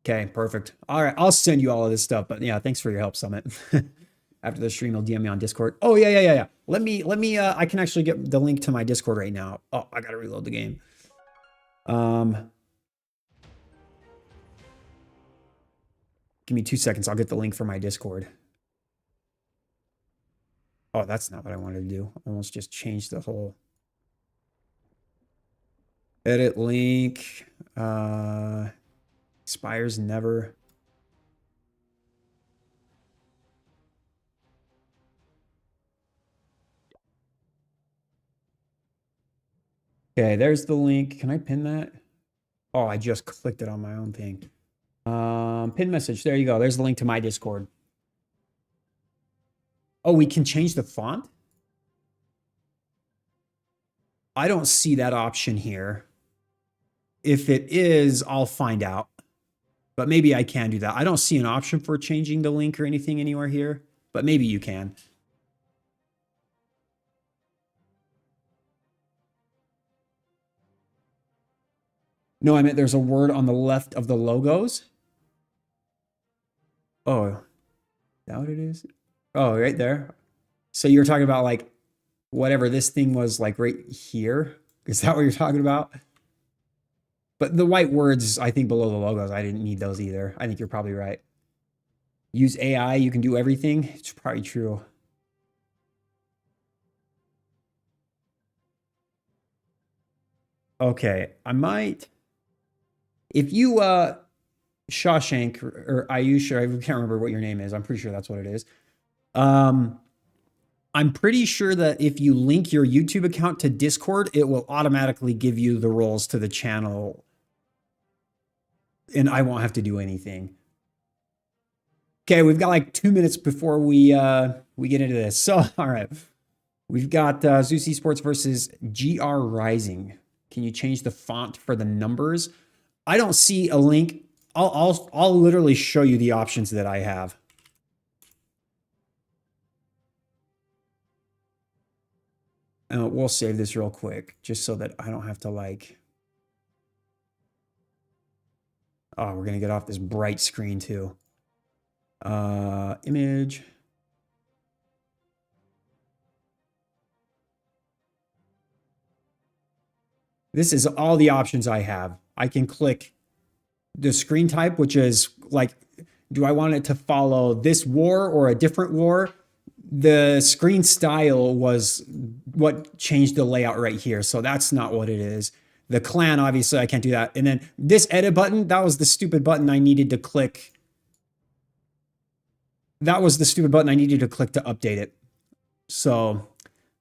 Okay, perfect. All right, I'll send you all of this stuff. But yeah, thanks for your help, Summit. After the stream, you'll DM me on Discord. Oh yeah. Let me. I can actually get the link to my Discord right now. Oh, I gotta reload the game. Give me 2 seconds. I'll get the link for my Discord. Oh, that's not what I wanted to do. Almost just changed the whole. Edit link. Expires never. Okay, there's the link. Can I pin that? Oh, I just clicked it on my own thing. Pin message. There you go. There's the link to my Discord. Oh, we can change the font? I don't see that option here. If it is, I'll find out. But maybe I can do that. I don't see an option for changing the link or anything anywhere here, but maybe you can. No, I meant there's a word on the left of the logos. Oh, is that what it is? Oh, right there. So you're talking about like whatever this thing was like right here. Is that what you're talking about? But the white words, I think below the logos, I didn't need those either. I think you're probably right. Use AI, you can do everything. It's probably true. Okay, I might. If you Shawshank or Ayush, I can't remember what your name is. I'm pretty sure that's what it is. I'm pretty sure that if you link your YouTube account to Discord, it will automatically give you the roles to the channel, and I won't have to do anything. Okay, we've got like 2 minutes before we get into this. So, all right, we've got Zeus Esports versus GR Rising. Can you change the font for the numbers? I don't see a link. I'll literally show you the options that I have. We'll save this real quick just so that I don't have to like. Oh, we're gonna get off this bright screen too. Image. This is all the options I have. I can click the screen type, which is like, do I want it to follow this war or a different war? The screen style was what changed the layout right here. So that's not what it is. The clan, obviously, I can't do that. And then this edit button, that was the stupid button I needed to click. That was the stupid button I needed to click to update it. So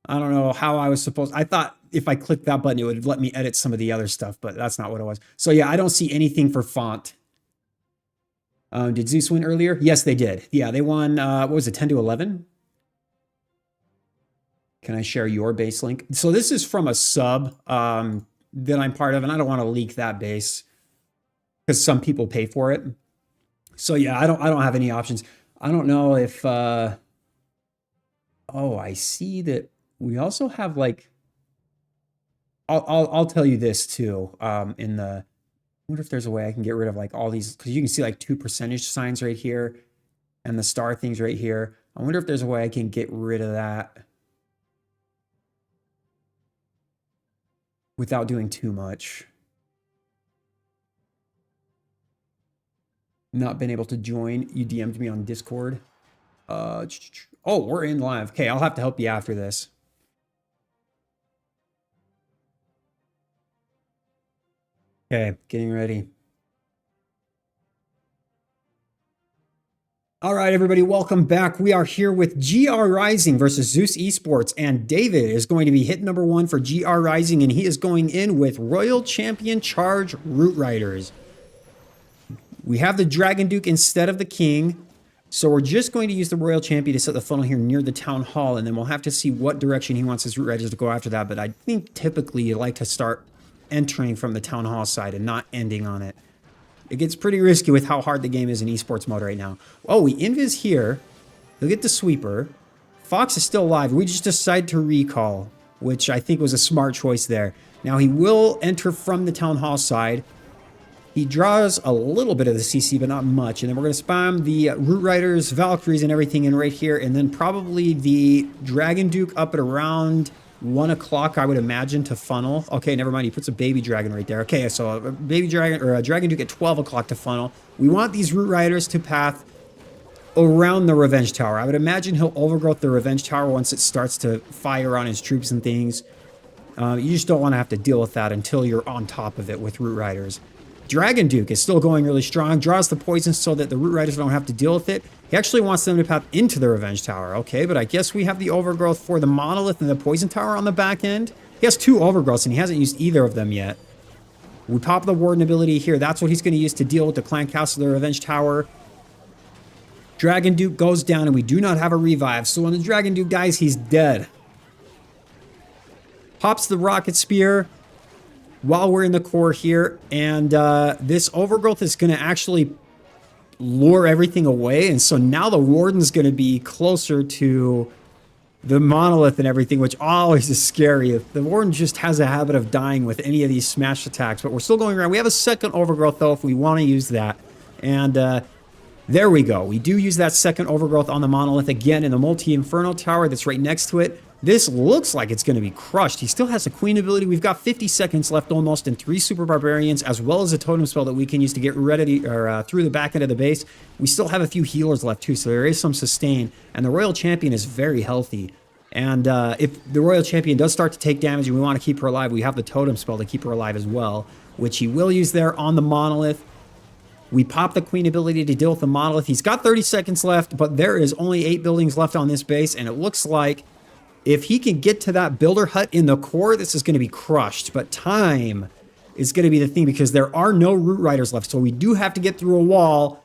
I don't know how I was supposed. I thought if I clicked that button, it would let me edit some of the other stuff, but that's not what it was. So yeah, I don't see anything for font. Did Zeus win earlier? Yes, they did. Yeah, they won, what was it, 10 to 11? Can I share your base link? So this is from a sub that I'm part of, and I don't want to leak that base because some people pay for it. So yeah, I don't have any options. I don't know if oh, I see that we also have like I'll tell you this too. In the, I wonder if there's a way I can get rid of like all these, because you can see like 2 percentage signs right here and the star things right here. I wonder if there's a way I can get rid of that without doing too much. Not been able to join. You DM'd me on Discord. Oh, we're in live. Okay, I'll have to help you after this. Okay, getting ready. All right, everybody, welcome back. We are here with GR Rising versus Zeus Esports, and David is going to be hit number 1 for GR Rising, and he is going in with Royal Champion Charge Root Riders. We have the Dragon Duke instead of the King, so we're just going to use the Royal Champion to set the funnel here near the Town Hall, and then we'll have to see what direction he wants his Root Riders to go after that, but I think typically you like to start entering from the Town Hall side and not ending on it. It gets pretty risky with how hard the game is in esports mode right now. Oh, we invis here. He'll get the sweeper. Fox is still alive. We just decide to recall, which I think was a smart choice there. Now he will enter from the Town Hall side. He draws a little bit of the CC, but not much. And then we're going to spam the Root Riders, Valkyries, and everything in right here. And then probably the Dragon Duke up at around 1 o'clock, I would imagine, to funnel. Okay, never mind. He puts a baby dragon right there. Okay, so a baby dragon or a Dragon Duke at 12 o'clock to funnel. We want these Root Riders to path around the Revenge Tower. I would imagine he'll overgrowth the Revenge Tower once it starts to fire on his troops and things. You just don't want to have to deal with that until you're on top of it with Root Riders. Dragon Duke is still going really strong. Draws the poison so that the Root Riders don't have to deal with it. He actually wants them to path into the Revenge Tower. Okay, but I guess we have the overgrowth for the Monolith and the Poison Tower on the back end. He has 2 overgrowths and he hasn't used either of them yet. We pop the Warden ability here. That's what he's going to use to deal with the Clan Castle, the Revenge Tower. Dragon Duke goes down and we do not have a revive. So when the Dragon Duke dies, he's dead. Pops the Rocket Spear while we're in the core here, and this overgrowth is going to actually lure everything away, and so now the Warden's going to be closer to the Monolith and everything, which always is scary. The Warden just has a habit of dying with any of these smash attacks, but we're still going around. We have a second overgrowth, though, if we want to use that, and there we go. We do use that second overgrowth on the Monolith again in the Multi-Inferno Tower that's right next to it. This looks like it's going to be crushed. He still has a Queen ability. We've got 50 seconds left almost and 3 Super Barbarians, as well as a Totem Spell that we can use to get ready or through the back end of the base. We still have a few healers left too, so there is some sustain. And the Royal Champion is very healthy. And if the Royal Champion does start to take damage and we want to keep her alive, we have the Totem Spell to keep her alive as well, which he will use there on the Monolith. We pop the Queen ability to deal with the Monolith. He's got 30 seconds left, but there is only 8 buildings left on this base, and it looks like if he can get to that builder hut in the core, this is going to be crushed. But time is going to be the thing because there are no Root Riders left. So we do have to get through a wall.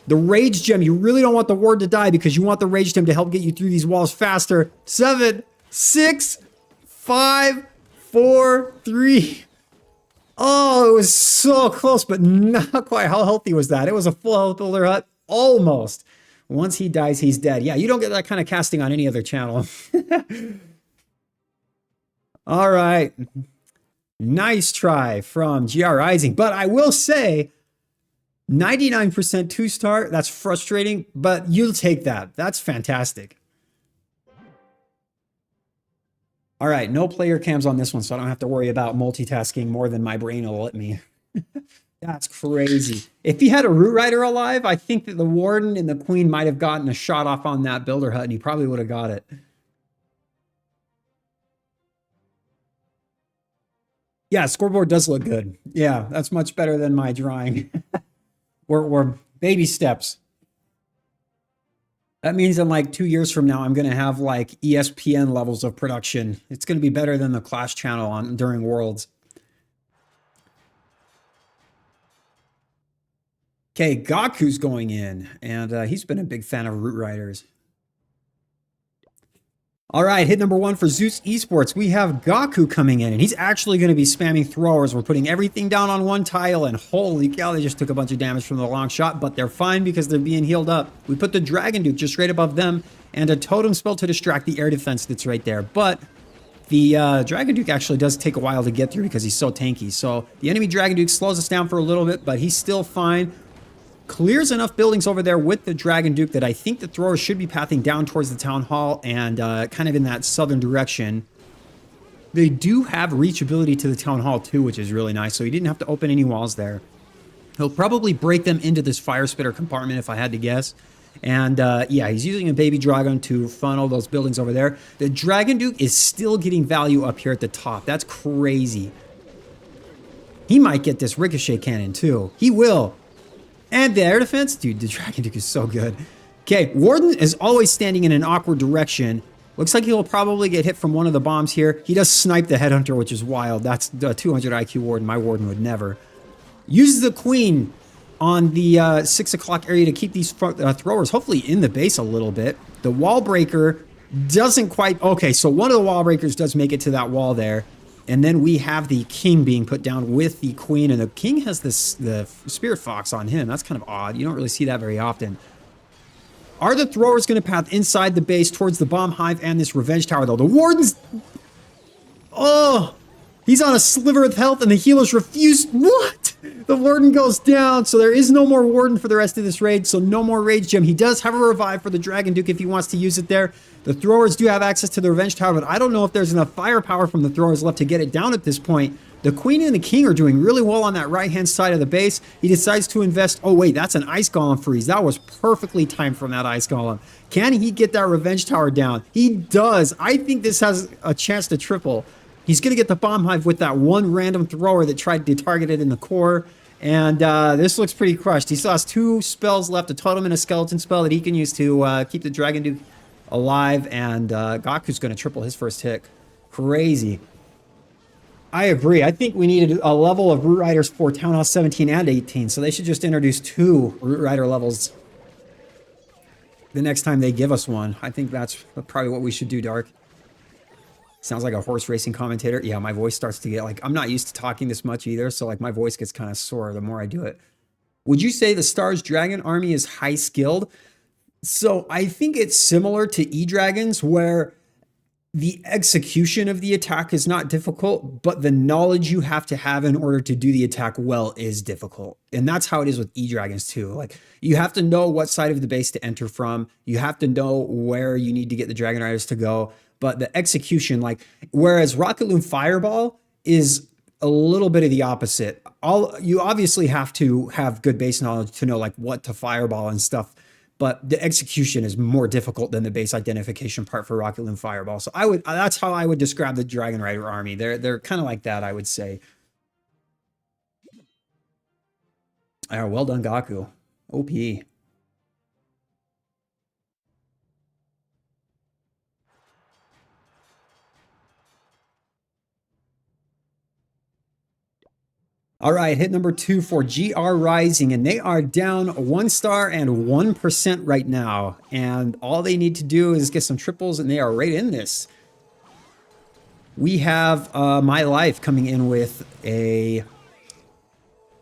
The Rage Gem, you really don't want the Ward to die because you want the Rage Gem to help get you through these walls faster. 7, 6, 5, 4, 3. Oh, it was so close, but not quite. How healthy was that? It was a full health builder hut. Almost. Once he dies, he's dead. Yeah, you don't get that kind of casting on any other channel. All right. Nice try from GR Rising. But I will say, 99% 2-star, that's frustrating, but you'll take that. That's fantastic. All right, no player cams on this one, so I don't have to worry about multitasking more than my brain will let me. That's crazy. If he had a Root Rider alive, I think that the Warden and the Queen might have gotten a shot off on that builder hut, and he probably would have got it. Yeah, scoreboard does look good. Yeah, that's much better than my drawing. we're baby steps. That means in like 2 years from now, I'm going to have like ESPN levels of production. It's going to be better than the Clash channel on during Worlds. Okay, Gaku's going in, and he's been a big fan of Root Riders. All right, hit number 1 for Zeus Esports. We have Gaku coming in, and he's actually going to be spamming throwers. We're putting everything down on one tile, and holy cow, they just took a bunch of damage from the long shot, but they're fine because they're being healed up. We put the Dragon Duke just right above them, and a Totem Spell to distract the air defense that's right there. But the Dragon Duke actually does take a while to get through because he's so tanky. So the enemy Dragon Duke slows us down for a little bit, but he's still fine. Clears enough buildings over there with the Dragon Duke that I think the throwers should be pathing down towards the Town Hall and kind of in that southern direction. They do have reachability to the Town Hall too, which is really nice, so he didn't have to open any walls there. He'll probably break them into this Fire Spitter compartment if I had to guess. And yeah, he's using a baby dragon to funnel those buildings over there. The Dragon Duke is still getting value up here at the top. That's crazy. He might get this ricochet cannon too. He will. And the air defense? Dude, the Dragon Duke is so good. Okay, Warden is always standing in an awkward direction. Looks like he'll probably get hit from one of the bombs here. He does snipe the Headhunter, which is wild. That's a 200 IQ Warden. My Warden would never. Uses the Queen on the 6 o'clock area to keep these throwers hopefully in the base a little bit. The wall breaker doesn't quite... Okay, so one of the wall breakers does make it to that wall there. And then we have the King being put down with the Queen. And the King has the Spirit Fox on him. That's kind of odd. You don't really see that very often. Are the throwers going to path inside the base towards the bomb hive and this revenge tower, though? The Warden's... Oh! He's on a sliver of health, and the healers refuse... What? The Warden goes down, so there is no more Warden for the rest of this raid, so no more Rage Gem. He does have a revive for the Dragon Duke if he wants to use it there. The throwers do have access to the Revenge Tower, but I don't know if there's enough firepower from the throwers left to get it down at this point. The Queen and the King are doing really well on that right-hand side of the base. He decides to invest... Oh, wait, that's an Ice Golem freeze. That was perfectly timed from that Ice Golem. Can he get that Revenge Tower down? He does. I think this has a chance to triple. He's going to get the Bomb Hive with that one random thrower that tried to target it in the core. And this looks pretty crushed. He still has 2 spells left, a Totem and a Skeleton spell that he can use to keep the Dragon Duke alive. And Gaku's going to triple his first hit. Crazy. I agree. I think we needed a level of Root Riders for Town Hall 17 and 18. So they should just introduce 2 Root Rider levels the next time they give us one. I think that's probably what we should do, Dark. Sounds like a horse racing commentator. Yeah, my voice starts to get like, I'm not used to talking this much either. So like my voice gets kind of sore the more I do it. Would you say the Stars Dragon army is high skilled? So I think it's similar to E-Dragons where the execution of the attack is not difficult, but the knowledge you have to have in order to do the attack well is difficult. And that's how it is with E-Dragons too. Like you have to know what side of the base to enter from. You have to know where you need to get the Dragon Riders to go. But the execution, like, whereas Rocket Loom Fireball is a little bit of the opposite. You obviously have to have good base knowledge to know like what to fireball and stuff. But the execution is more difficult than the base identification part for Rocket Loom Fireball. So that's how I would describe the Dragon Rider army. They're kind of like that, I would say. Well done, Gaku. OP. All right, hit number 2 for GR Rising, and they are down 1 star and 1% right now. And all they need to do is get some triples, and they are right in this. We have My Life coming in with a...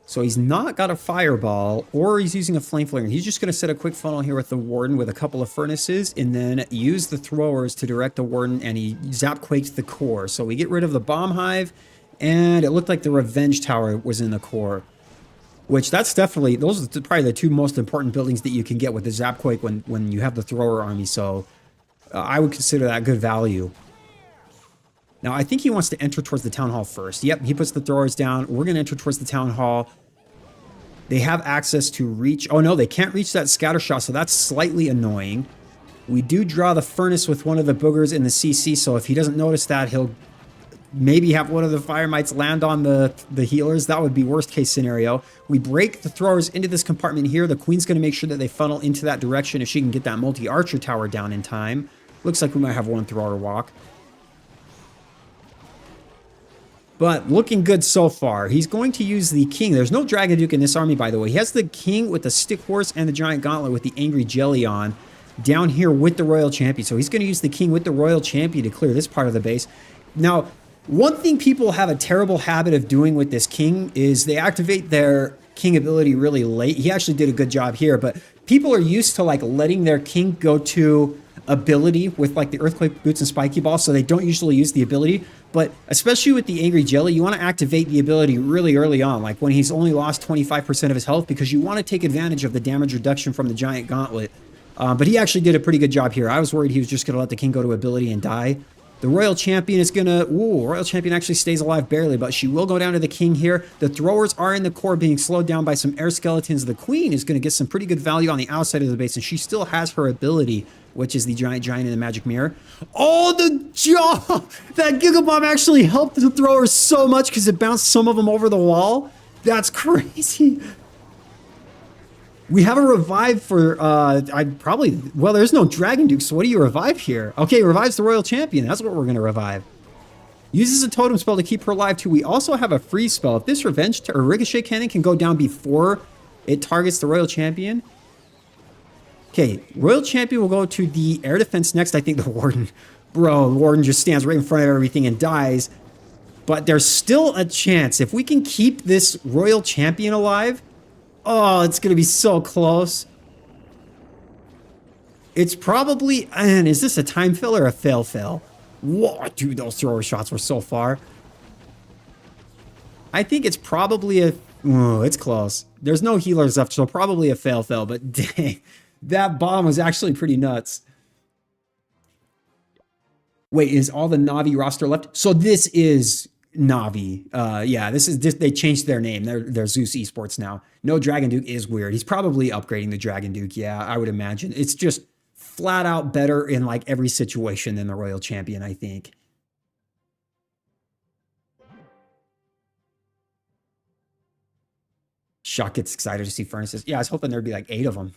So he's not got a Fireball, or he's using a Flame Flare. He's just going to set a quick funnel here with the Warden with a couple of Furnaces, and then use the Throwers to direct the Warden, and he Zap Quakes the core. So we get rid of the Bomb Hive, and it looked like the Revenge Tower was in the core, which that's definitely, those are probably the 2 most important buildings that you can get with the Zapquake when you have the Thrower army. So I would consider that good value. Now, I think he wants to enter towards the Town Hall first. Yep, he puts the Throwers down. We're going to enter towards the Town Hall. They have access to reach. Oh, no, they can't reach that Scatter Shot, so that's slightly annoying. We do draw the Furnace with one of the boogers in the CC, so if he doesn't notice that, he'll maybe have one of the Fire Mites land on the healers. That would be worst case scenario. We break the Throwers into this compartment here. The Queen's going to make sure that they funnel into that direction if she can get that multi-archer tower down in time. Looks like we might have 1 Thrower walk. But looking good so far. He's going to use the King. There's no Dragon Duke in this army, by the way. He has the King with the Stick Horse and the Giant Gauntlet with the Angry Jelly on down here with the Royal Champion. So he's going to use the King with the Royal Champion to clear this part of the base. Now, one thing people have a terrible habit of doing with this King is they activate their King ability really late. He actually did a good job here, but people are used to like letting their King go to ability with like the Earthquake Boots and Spiky Ball, so they don't usually use the ability. But especially with the Angry Jelly, you want to activate the ability really early on, like when he's only lost 25% of his health, because you want to take advantage of the damage reduction from the Giant Gauntlet. But he actually did a pretty good job here. I was worried he was just going to let the King go to ability and die. The Royal Champion is going to... Ooh, Royal Champion actually stays alive barely, but she will go down to the King here. The throwers are in the core being slowed down by some air skeletons. The Queen is going to get some pretty good value on the outside of the base, and she still has her ability, which is the Giant in the Magic Mirror. Oh, the jaw! That Giga Bomb actually helped the throwers so much because it bounced some of them over the wall. That's crazy. We have a revive for, well, there's no Dragon Duke, so what do you revive here? Okay, revives the Royal Champion. That's what we're going to revive. Uses a totem spell to keep her alive, too. We also have a freeze spell. If this Revenge or Ricochet Cannon can go down before it targets the Royal Champion. Okay, Royal Champion will go to the air defense next. I think the Warden, bro, the Warden just stands right in front of everything and dies. But there's still a chance. If we can keep this Royal Champion alive... Oh, it's going to be so close. It's probably... And is this a time fill or a fail? Whoa, dude, those thrower shots were so far. I think it's probably a... Oh, it's close. There's no healers left, so probably a fail. But dang, that bomb was actually pretty nuts. Wait, is all the Na'Vi roster left? So this is... Na'Vi. Yeah, they changed their name. They're Zeus Esports now. No Dragon Duke is weird. He's probably upgrading the Dragon Duke. Yeah, I would imagine. It's just flat out better in like every situation than the Royal Champion, I think. Shock gets excited to see furnaces. Yeah, I was hoping there'd be like 8 of them.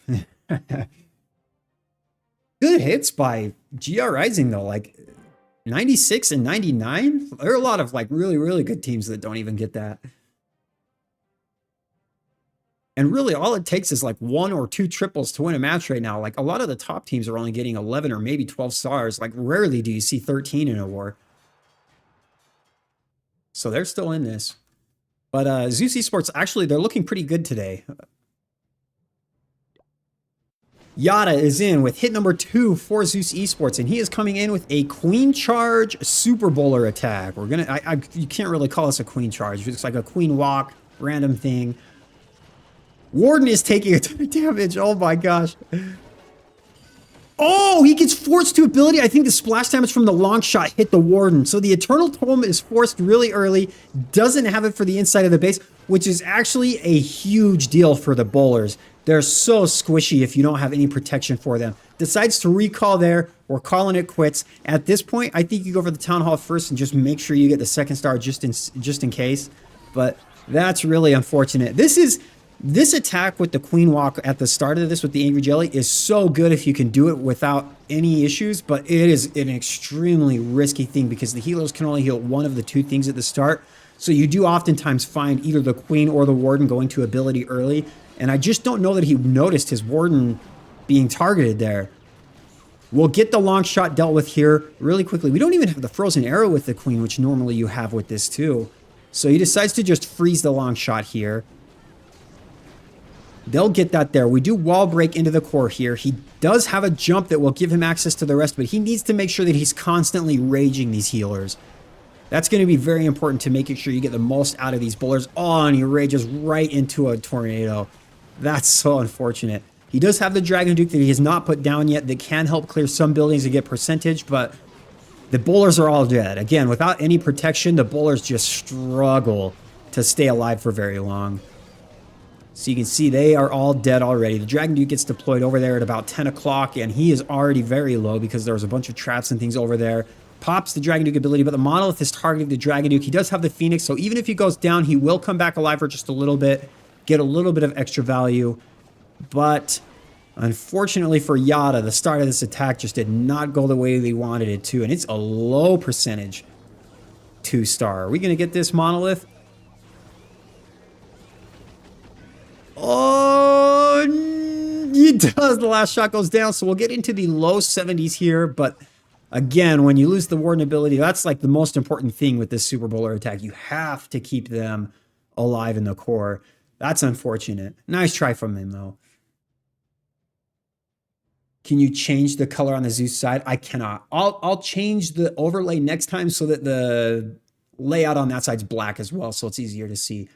Good hits by GR Rising though. Like 96 and 99? There are a lot of like really, really good teams that don't even get that. And really all it takes is like 1 or 2 triples to win a match right now. Like a lot of the top teams are only getting 11 or maybe 12 stars. Like rarely do you see 13 in a war. So they're still in this. But Zeus Esports, actually, they're looking pretty good today. Yada is in with hit number 2 for Zeus Esports, and he is coming in with a Queen Charge Super Bowler attack. We're gonna, you can't really call this a Queen Charge. It's like a Queen Walk, random thing. Warden is taking a ton of damage. Oh my gosh. Oh, he gets forced to ability. I think the splash damage from the long shot hit the Warden. So the Eternal Tome is forced really early, doesn't have it for the inside of the base, which is actually a huge deal for the bowlers. They're so squishy if you don't have any protection for them. Decides to recall there. We're calling it quits. At this point, I think you go for the Town Hall first and just make sure you get the 2nd star just in case. But that's really unfortunate. This attack with the Queen Walk at the start of this with the Angry Jelly is so good if you can do it without any issues, but it is an extremely risky thing because the healers can only heal one of the 2 things at the start. So you do oftentimes find either the Queen or the Warden going to ability early. And I just don't know that he noticed his Warden being targeted there. We'll get the long shot dealt with here really quickly. We don't even have the frozen arrow with the Queen, which normally you have with this too. So he decides to just freeze the long shot here. They'll get that there. We do wall break into the core here. He does have a jump that will give him access to the rest, but he needs to make sure that he's constantly raging these healers. That's going to be very important to making sure you get the most out of these bowlers. Oh, and he rages right into a tornado. That's so unfortunate. He does have the Dragon Duke that he has not put down yet that can help clear some buildings to get percentage, but the bowlers are all dead. Again, without any protection, the bowlers just struggle to stay alive for very long. So you can see they are all dead already. The Dragon Duke gets deployed over there at about 10 o'clock, and he is already very low because there was a bunch of traps and things over there. Pops the Dragon Duke ability, but the Monolith is targeting the Dragon Duke. He does have the Phoenix, so even if he goes down, he will come back alive for just a little bit, get a little bit of extra value. But unfortunately for Yada, the start of this attack just did not go the way they wanted it to, and it's a low percentage 2-star. Are we going to get this Monolith? Oh, he does. The last shot goes down, so we'll get into the low 70s here, but again, when you lose the Warden ability, that's like the most important thing with this Super Bowler attack. You have to keep them alive in the core. That's unfortunate. Nice try from him, though. Can you change the color on the Zeus side? I cannot. I'll change the overlay next time so that the layout on that side's black as well, so it's easier to see.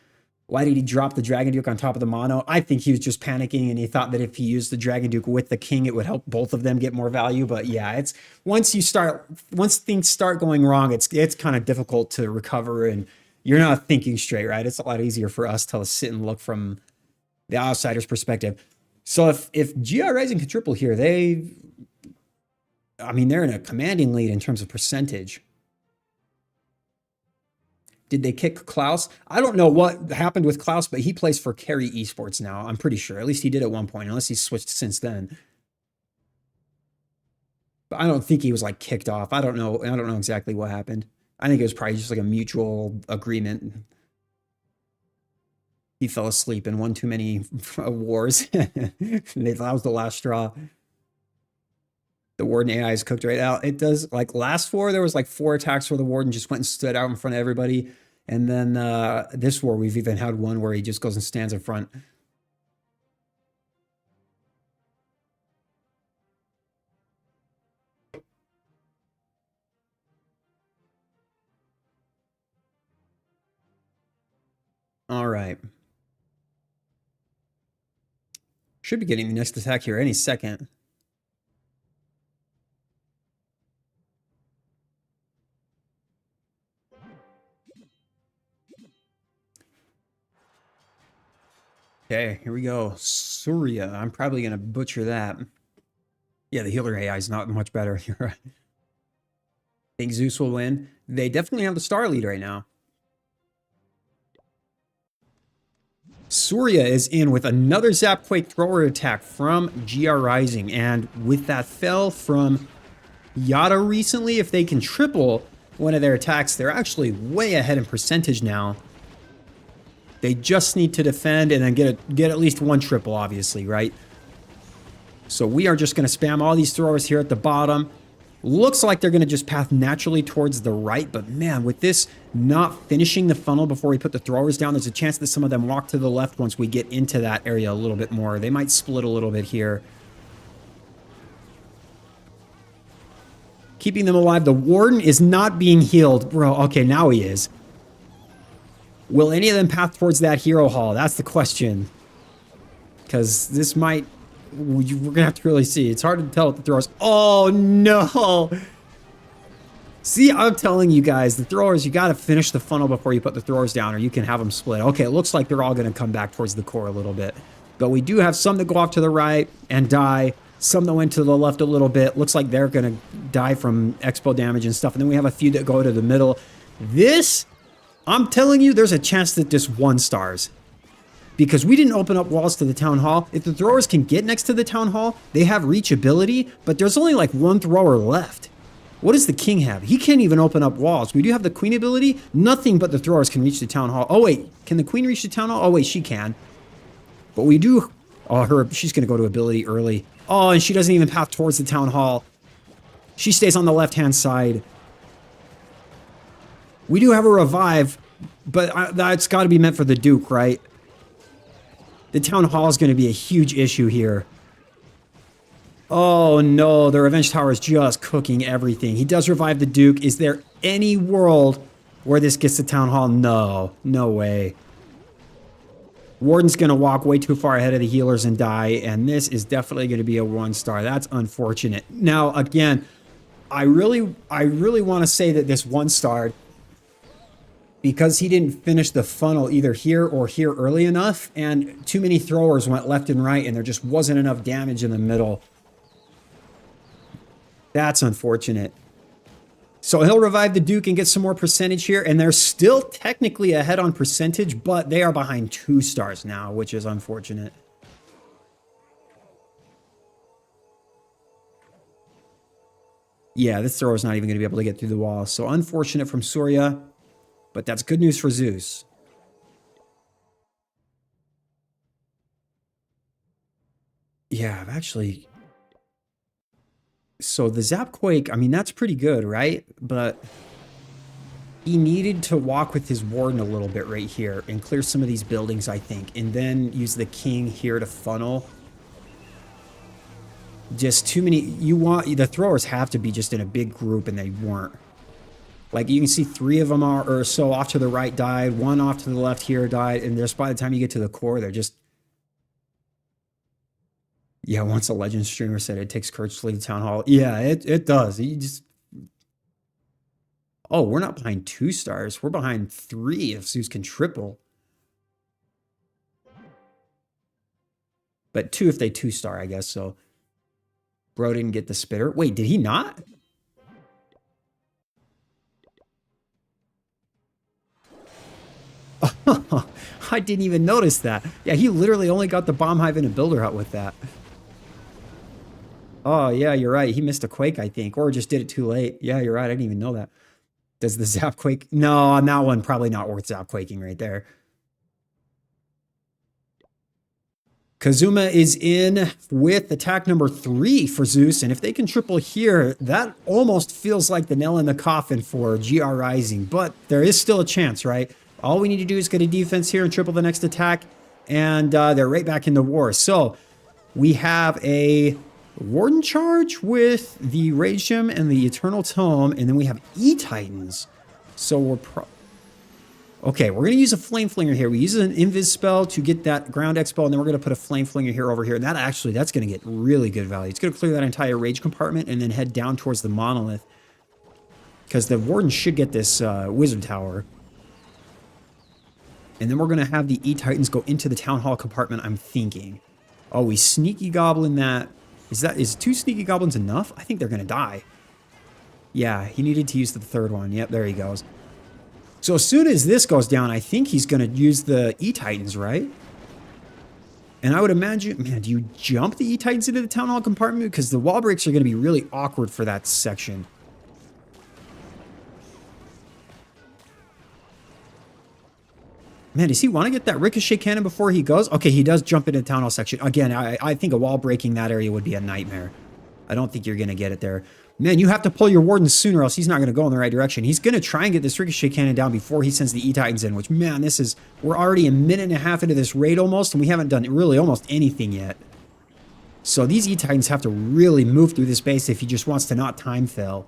Why did he drop the Dragon Duke on top of the mono? I think he was just panicking and he thought that if he used the Dragon Duke with the king, it would help both of them get more value. But yeah, it's once things start going wrong, it's kind of difficult to recover and you're not thinking straight, right? It's a lot easier for us to sit and look from the outsider's perspective. So if GI Rising can triple here, they're in a commanding lead in terms of percentage. Did they kick Klaus? I don't know what happened with Klaus, but he plays for Carry Esports now. I'm pretty sure. At least he did at one point, unless he's switched since then. But I don't think he was like kicked off. I don't know exactly what happened. I think it was probably just like a mutual agreement. He fell asleep and won too many wars. That was the last straw. The Warden AI is cooked right out. It does, like last war, there was like 4 attacks where the Warden just went and stood out in front of everybody. And then this war, we've even had one where he just goes and stands in front. All right. Should be getting the next attack here any second. Okay, here we go. Surya. I'm probably going to butcher that. Yeah, the healer AI is not much better. You're right. Think Zeus will win. They definitely have the star lead right now. Surya is in with another Zapquake thrower attack from GR Rising. And with that fell from Yada recently, if they can triple one of their attacks, they're actually way ahead in percentage now. They just need to defend and then get at least one triple, obviously, right? So we are just going to spam all these throwers here at the bottom. Looks like they're going to just path naturally towards the right, but man, with this not finishing the funnel before we put the throwers down, there's a chance that some of them walk to the left once we get into that area a little bit more. They might split a little bit here. Keeping them alive. The Warden is not being healed. Bro, okay, now he is. Will any of them path towards that hero hall? That's the question. Because this might... We're going to have to really see. It's hard to tell with the throwers. Oh, no! See, I'm telling you guys, the throwers, you got to finish the funnel before you put the throwers down, or you can have them split. Okay, it looks like they're all going to come back towards the core a little bit. But we do have some that go off to the right and die. Some that went to the left a little bit. Looks like they're going to die from expo damage and stuff. And then we have a few that go to the middle. This... I'm telling you, there's a chance that this 1 stars. Because we didn't open up walls to the town hall. If the throwers can get next to the town hall, they have reachability, but there's only like 1 thrower left. What does the king have? He can't even open up walls. We do have the queen ability. Nothing but the throwers can reach the town hall. Oh, wait. Can the queen reach the town hall? Oh, wait, she can. But we do... Oh, she's going to go to ability early. Oh, and she doesn't even path towards the town hall. She stays on the left-hand side. We do have a revive, but that's got to be meant for the Duke, right? The town hall is going to be a huge issue here. Oh no, the Revenge Tower is just cooking everything. He does revive the Duke. Is there any world where this gets to town hall? No, no way. Warden's going to walk way too far ahead of the healers and die, and this is definitely going to be a 1 star. That's unfortunate. Now, again, I really want to say that this 1 star... because he didn't finish the funnel either here or here early enough, and too many throwers went left and right, and there just wasn't enough damage in the middle. That's unfortunate. So he'll revive the Duke and get some more percentage here, and they're still technically ahead on percentage, but they are behind 2 stars now, which is unfortunate. Yeah, this thrower's not even going to be able to get through the wall, so unfortunate from Surya. But that's good news for Zeus. Yeah, I've actually... So the Zapquake, I mean, that's pretty good, right? But he needed to walk with his Warden a little bit right here and clear some of these buildings, I think. And then use the King here to funnel. Just too many... The throwers have to be just in a big group, and they weren't. Like you can see 3 of them are or so off to the right died, 1 off to the left here died, and there's by the time you get to the core, they're just. Yeah, once a legend streamer said it takes courage to leave the town hall. Yeah, it does. You just. Oh, we're not behind 2 stars. We're behind 3 if Zeus can triple. But 2 if they 2-star, I guess. So bro didn't get the spitter. Wait, did he not? I didn't even notice that. Yeah, he literally only got the bomb hive and a builder hut with that. Oh, yeah, you're right. He missed a quake, I think, or just did it too late. Yeah, you're right. I didn't even know that. Does the zap quake? No, on that one, probably not worth zap quaking right there. Kazuma is in with attack number 3 for Zeus, and if they can triple here, that almost feels like the nail in the coffin for GR Rising, but there is still a chance, right? All we need to do is get a defense here and triple the next attack, and they're right back in the war. So we have a Warden charge with the Rage Gem and the Eternal Tome, and then we have E-Titans. So we're okay, we're going to use a Flame Flinger here. We use an Invis spell to get that Ground Expo, and then we're going to put a Flame Flinger here over here. And that's going to get really good value. It's going to clear that entire Rage compartment and then head down towards the Monolith. Because the Warden should get this Wizard Tower. And then we're going to have the E-Titans go into the Town Hall compartment, I'm thinking. Oh, we Sneaky Goblin that. Is 2 Sneaky Goblins enough? I think they're going to die. Yeah, he needed to use the 3rd one. Yep, there he goes. So as soon as this goes down, I think he's going to use the E-Titans, right? And I would imagine, man, do you jump the E-Titans into the Town Hall compartment? Because the wall breaks are going to be really awkward for that section. Man, does he want to get that Ricochet Cannon before he goes? Okay, he does jump into the Town Hall section. Again, I think a wall breaking that area would be a nightmare. I don't think you're going to get it there. Man, you have to pull your Warden sooner, else he's not going to go in the right direction. He's going to try and get this Ricochet Cannon down before he sends the E-Titans in, which, man, we're already a minute and a half into this raid almost, and we haven't done really almost anything yet. So these E-Titans have to really move through this base if he just wants to not time fail.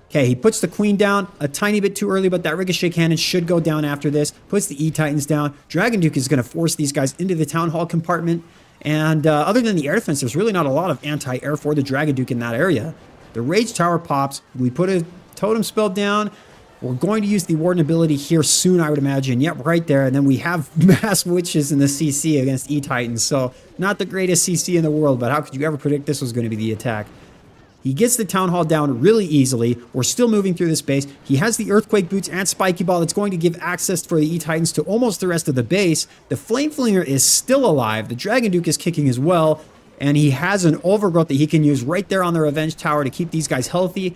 Okay, he puts the Queen down a tiny bit too early, but that Ricochet Cannon should go down after this. Puts the E-Titans down. Dragon Duke is going to force these guys into the Town Hall compartment. And other than the air defense, there's really not a lot of anti-air for the Dragon Duke in that area. The Rage Tower pops. We put a Totem spell down. We're going to use the Warden ability here soon, I would imagine. Yep, right there. And then we have Mass Witches in the CC against E-Titans. So not the greatest CC in the world, but how could you ever predict this was going to be the attack? He gets the Town Hall down really easily. We're still moving through this base. He has the Earthquake Boots and Spiky Ball that's going to give access for the E-Titans to almost the rest of the base. The Flame Flinger is still alive. The Dragon Duke is kicking as well. And he has an Overgrowth that he can use right there on the Revenge Tower to keep these guys healthy.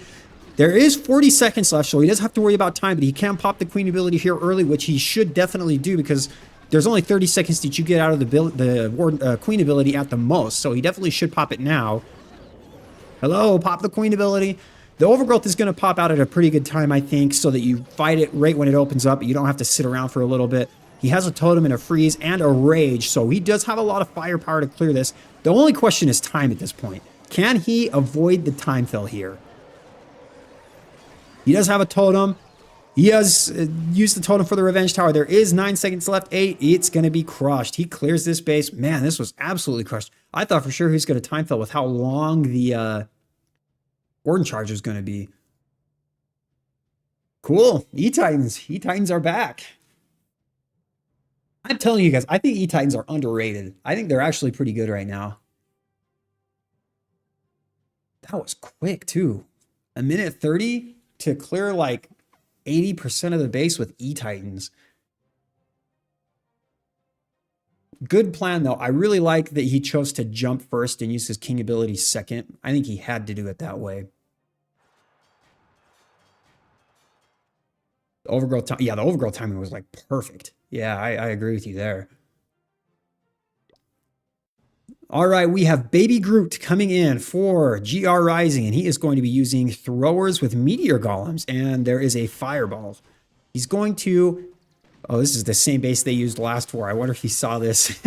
There is 40 seconds left, so he doesn't have to worry about time, but he can pop the Queen ability here early, which he should definitely do because there's only 30 seconds that you get out of the Queen ability at the most. So he definitely should pop it now. Hello, pop the Queen ability. The Overgrowth is going to pop out at a pretty good time, I think, so that you fight it right when it opens up. You don't have to sit around for a little bit. He has a Totem and a Freeze and a Rage, so he does have a lot of firepower to clear this. The only question is time at this point. Can he avoid the time fill here? He does have a Totem. He has used the Totem for the Revenge Tower. There is 9 seconds left. 8. It's going to be crushed. He clears this base. Man, this was absolutely crushed. I thought for sure he was going to time fill with how long the Warden Charge was going to be. Cool. E-Titans. E-Titans are back. I'm telling you guys, I think E-Titans are underrated. I think they're actually pretty good right now. That was quick, too. A minute 30 to clear like 80% of the base with E-Titans. Good plan, though. I really like that he chose to jump first and use his King ability second. I think he had to do it that way. The Overgrowth time, yeah, the Overgrowth timing was like perfect. Yeah, I agree with you there. All right, we have Baby Groot coming in for GR Rising, and he is going to be using throwers with Meteor Golems, and there is a Fireball. He's going to... Oh, this is the same base they used last war. I wonder if he saw this.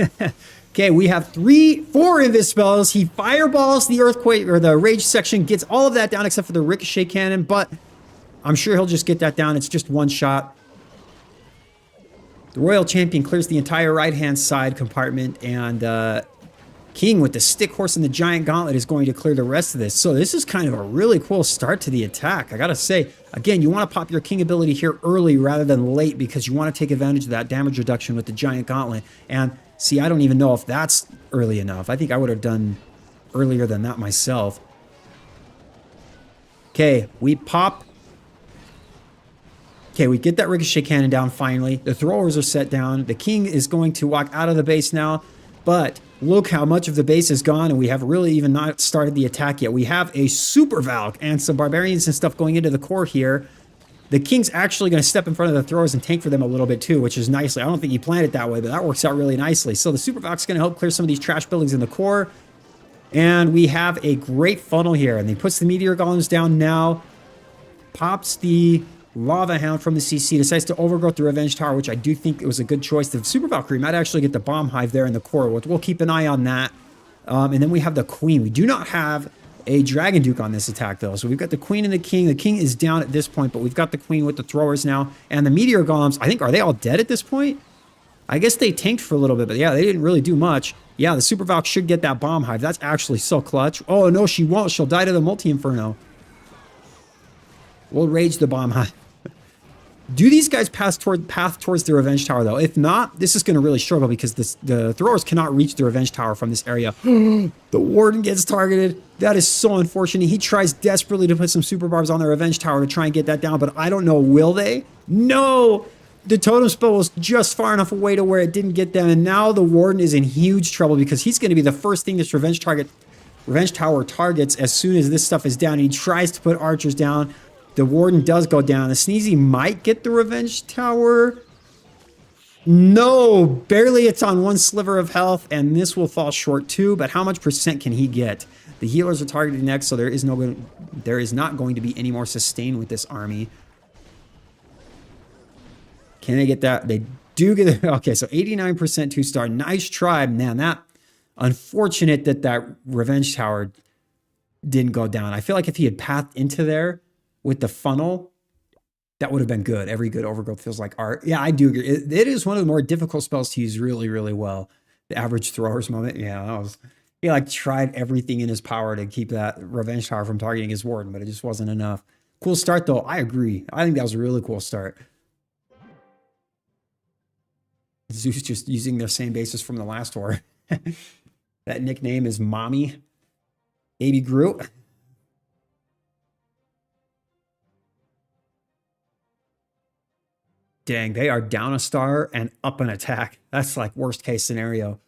Okay, we have 4 Invis spells. He fireballs the Earthquake, or the Rage section, gets all of that down except for the Ricochet Cannon, but I'm sure he'll just get that down. It's just one shot. The Royal Champion clears the entire right-hand side compartment, and King with the stick horse and the giant gauntlet is going to clear the rest of this. So this is kind of a really cool start to the attack. I gotta say, again, you want to pop your King ability here early rather than late because you want to take advantage of that damage reduction with the giant gauntlet. And see, I don't even know if that's early enough. I think I would have done earlier than that myself. Okay, we pop. Okay, we get that ricochet cannon down finally. The throwers are set down. The King is going to walk out of the base now, but look how much of the base is gone, and we have really even not started the attack yet. We have a Super Valk and some Barbarians and stuff going into the core here. The King's actually going to step in front of the throwers and tank for them a little bit too, which is nicely. I don't think he planned it that way, but that works out really nicely. So the Super Valk's going to help clear some of these trash buildings in the core. And we have a great funnel here, and he puts the Meteor Golems down now. Pops the Lava Hound from the CC, decides to overgrowth the Revenge Tower, which I do think it was a good choice. The Super Valkyrie might actually get the Bomb Hive there in the core. We'll keep an eye on that. And then we have the Queen. We do not have a Dragon Duke on this attack, though. So we've got the Queen and the King. The King is down at this point, but we've got the Queen with the throwers now. And the Meteor Golems, I think, are they all dead at this point? I guess they tanked for a little bit, but yeah, they didn't really do much. Yeah, the Super Valk should get that Bomb Hive. That's actually so clutch. Oh, no, she won't. She'll die to the Multi-Inferno. We'll rage the Bomb Hive. Do these guys path towards the Revenge Tower, though? If not, this is going to really struggle because the throwers cannot reach the Revenge Tower from this area. The Warden gets targeted. That is so unfortunate. He tries desperately to put some Super Barbs on the Revenge Tower to try and get that down, but I don't know. Will they? No! The Totem Spell was just far enough away to where it didn't get them, and now the Warden is in huge trouble because he's going to be the first thing this Revenge Tower targets as soon as this stuff is down. And he tries to put archers down. The Warden does go down. The Sneezy might get the Revenge Tower. No, barely. It's on one sliver of health, and this will fall short too. But how much percent can he get? The healers are targeted next, so there is not going to be any more sustain with this army. Can they get that? They do get it. Okay, so 89% 2-star. Nice try, man. That unfortunate that Revenge Tower didn't go down. I feel like if he had pathed into there with the funnel, that would have been good. Every good overgrowth feels like art. Yeah, I do agree. It is one of the more difficult spells to use really, really well. The average thrower's moment. Yeah, he like tried everything in his power to keep that Revenge Tower from targeting his Warden, but it just wasn't enough. Cool start, though. I agree. I think that was a really cool start. Zeus just using the same basis from the last war. That nickname is Mommy. Baby Groot. Dang, they are down a star and up an attack. That's like worst case scenario.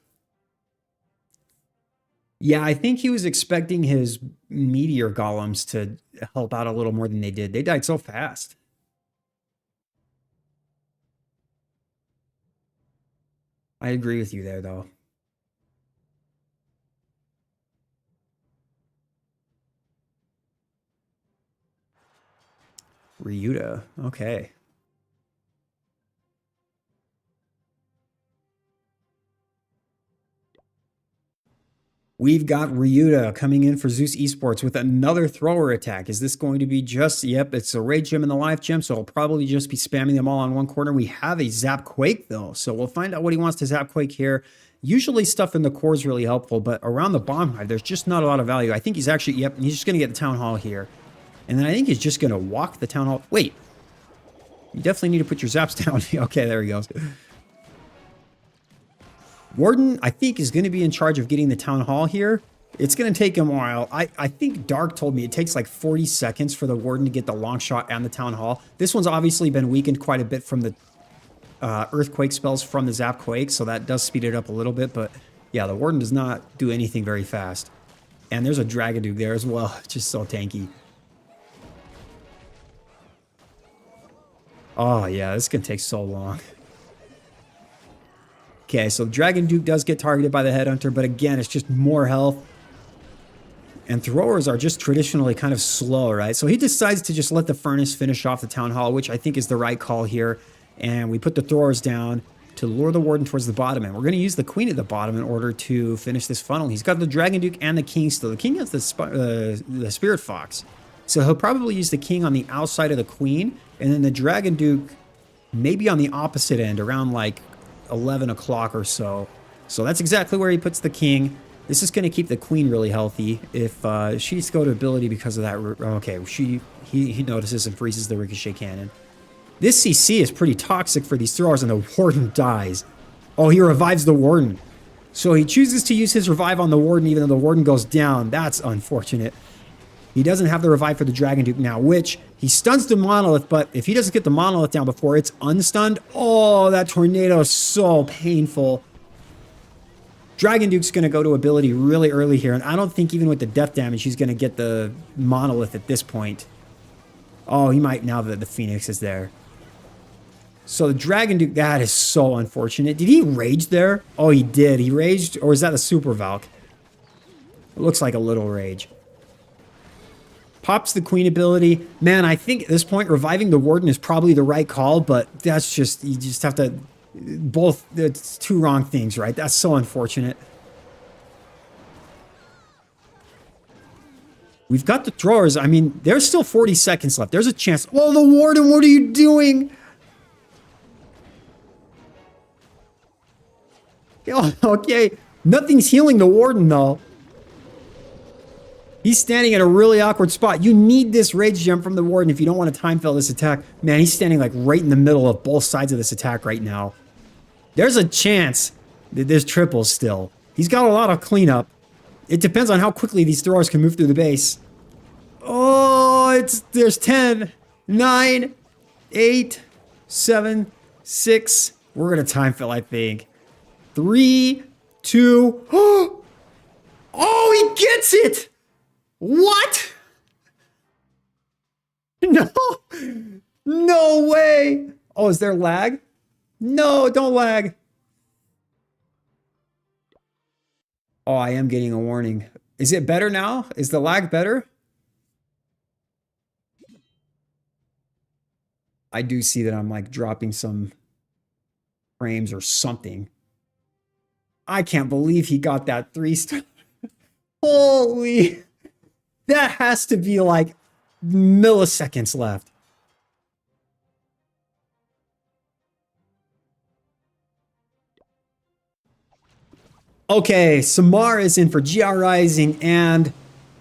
Yeah, I think he was expecting his Meteor Golems to help out a little more than they did. They died so fast. I agree with you there, though. Ryuta, okay. We've got Ryuta coming in for Zeus Esports with another thrower attack. Is this going to be just, yep, it's a Rage Gem and the Life Gem, so he'll probably just be spamming them all on one corner. We have a Zap Quake, though, so we'll find out what he wants to Zap Quake here. Usually stuff in the core is really helpful, but around the Bomb Hive, there's just not a lot of value. I think he's actually, yep, he's just going to get the Town Hall here. And then I think he's just going to walk the Town Hall. Wait, you definitely need to put your Zaps down. Okay, there he goes. Warden, I think, is going to be in charge of getting the Town Hall here. It's going to take him a while. I think Dark told me it takes like 40 seconds for the Warden to get the long shot and the Town Hall. This one's obviously been weakened quite a bit from the Earthquake spells from the Zap Quake, so that does speed it up a little bit. But yeah, the Warden does not do anything very fast. And there's a Dragon Duke there as well. It's just so tanky. Oh yeah, this can take so long. Okay, so Dragon Duke does get targeted by the Headhunter, but again, it's just more health. And throwers are just traditionally kind of slow, right? So he decides to just let the Furnace finish off the Town Hall, which I think is the right call here. And we put the throwers down to lure the Warden towards the bottom. And we're going to use the Queen at the bottom in order to finish this funnel. He's got the Dragon Duke and the King still. The King has the Spirit Fox. So he'll probably use the king on the outside of the queen, and then the Dragon Duke maybe on the opposite end, around like 11 o'clock or so. So that's exactly where he puts the king. This is going to keep the queen really healthy. If she's go to ability because of that, okay, he notices and freezes the ricochet cannon. This CC is pretty toxic for these throwers, and the warden dies. Oh, he revives the warden. So he chooses to use his revive on the warden, even though the warden goes down. That's unfortunate. He doesn't have the revive for the Dragon Duke now, which he stuns the monolith, but if he doesn't get the monolith down before it's unstunned, oh, that tornado is so painful. Dragon Duke's going to go to ability really early here, and I don't think even with the death damage, he's going to get the monolith at this point. Oh, he might now that the Phoenix is there. So the Dragon Duke, that is so unfortunate. Did he rage there? Oh, he did. He raged, or is that a Super Valk? It looks like a little rage. Pops the Queen ability. Man, I think at this point, reviving the Warden is probably the right call, but that's just, you just have to, both, it's two wrong things, right? That's so unfortunate. We've got the throwers. I mean, there's still 40 seconds left. There's a chance. Oh, the Warden, what are you doing? Oh, okay. Nothing's healing the Warden, though. He's standing at a really awkward spot. You need this rage gem from the Warden if you don't want to time fail this attack. Man, he's standing like right in the middle of both sides of this attack right now. There's a chance that there's triples still. He's got a lot of cleanup. It depends on how quickly these throwers can move through the base. Oh, there's 10, 9, 8, 7, 6. We're going to time fill, I think. 3, 2. Oh, he gets it! What? No. No way. Oh, is there lag? No, don't lag. Oh, I am getting a warning. Is it better now? Is the lag better? I do see that I'm like dropping some frames or something. I can't believe he got that 3-star. Holy. That has to be like milliseconds left. Okay, Samar is in for GR Rising, and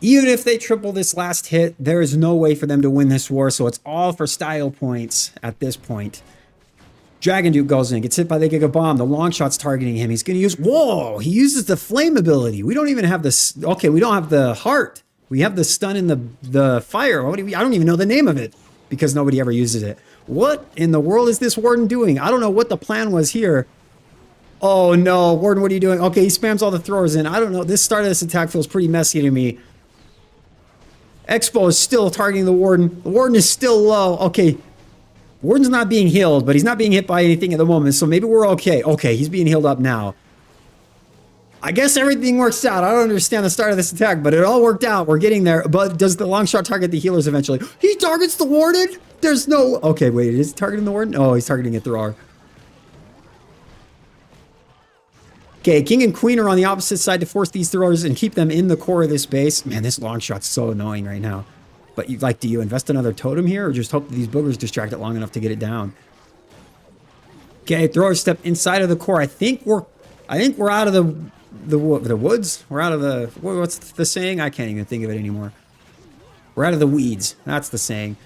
even if they triple this last hit, there is no way for them to win this war, so it's all for style points at this point. Dragon Duke goes in, gets hit by the Giga Bomb. The long shot's targeting him. He's going to use... Whoa! He uses the flame ability. We don't even have this... Okay, we don't have the heart. We have the stun and the fire. I don't even know the name of it because nobody ever uses it. What in the world is this Warden doing? I don't know what the plan was here. Oh no, Warden, what are you doing? Okay, he spams all the throwers in. I don't know. This start of this attack feels pretty messy to me. Expo is still targeting the Warden. The Warden is still low. Okay. Warden's not being healed, but he's not being hit by anything at the moment, so maybe we're okay. Okay, he's being healed up now. I guess everything works out. I don't understand the start of this attack, but it all worked out. We're getting there. But does the long shot target the healers eventually? He targets the Warden? There's no... Okay, wait. Is he targeting the Warden? Oh, he's targeting a thrower. Okay, King and Queen are on the opposite side to force these throwers and keep them in the core of this base. Man, this long shot's so annoying right now. But do you invest another totem here or just hope that these boogers distract it long enough to get it down? Okay, throwers step inside of the core. I think we're out of the woods. We're out of the... What's the saying? I can't even think of it anymore. We're out of the weeds. That's the saying.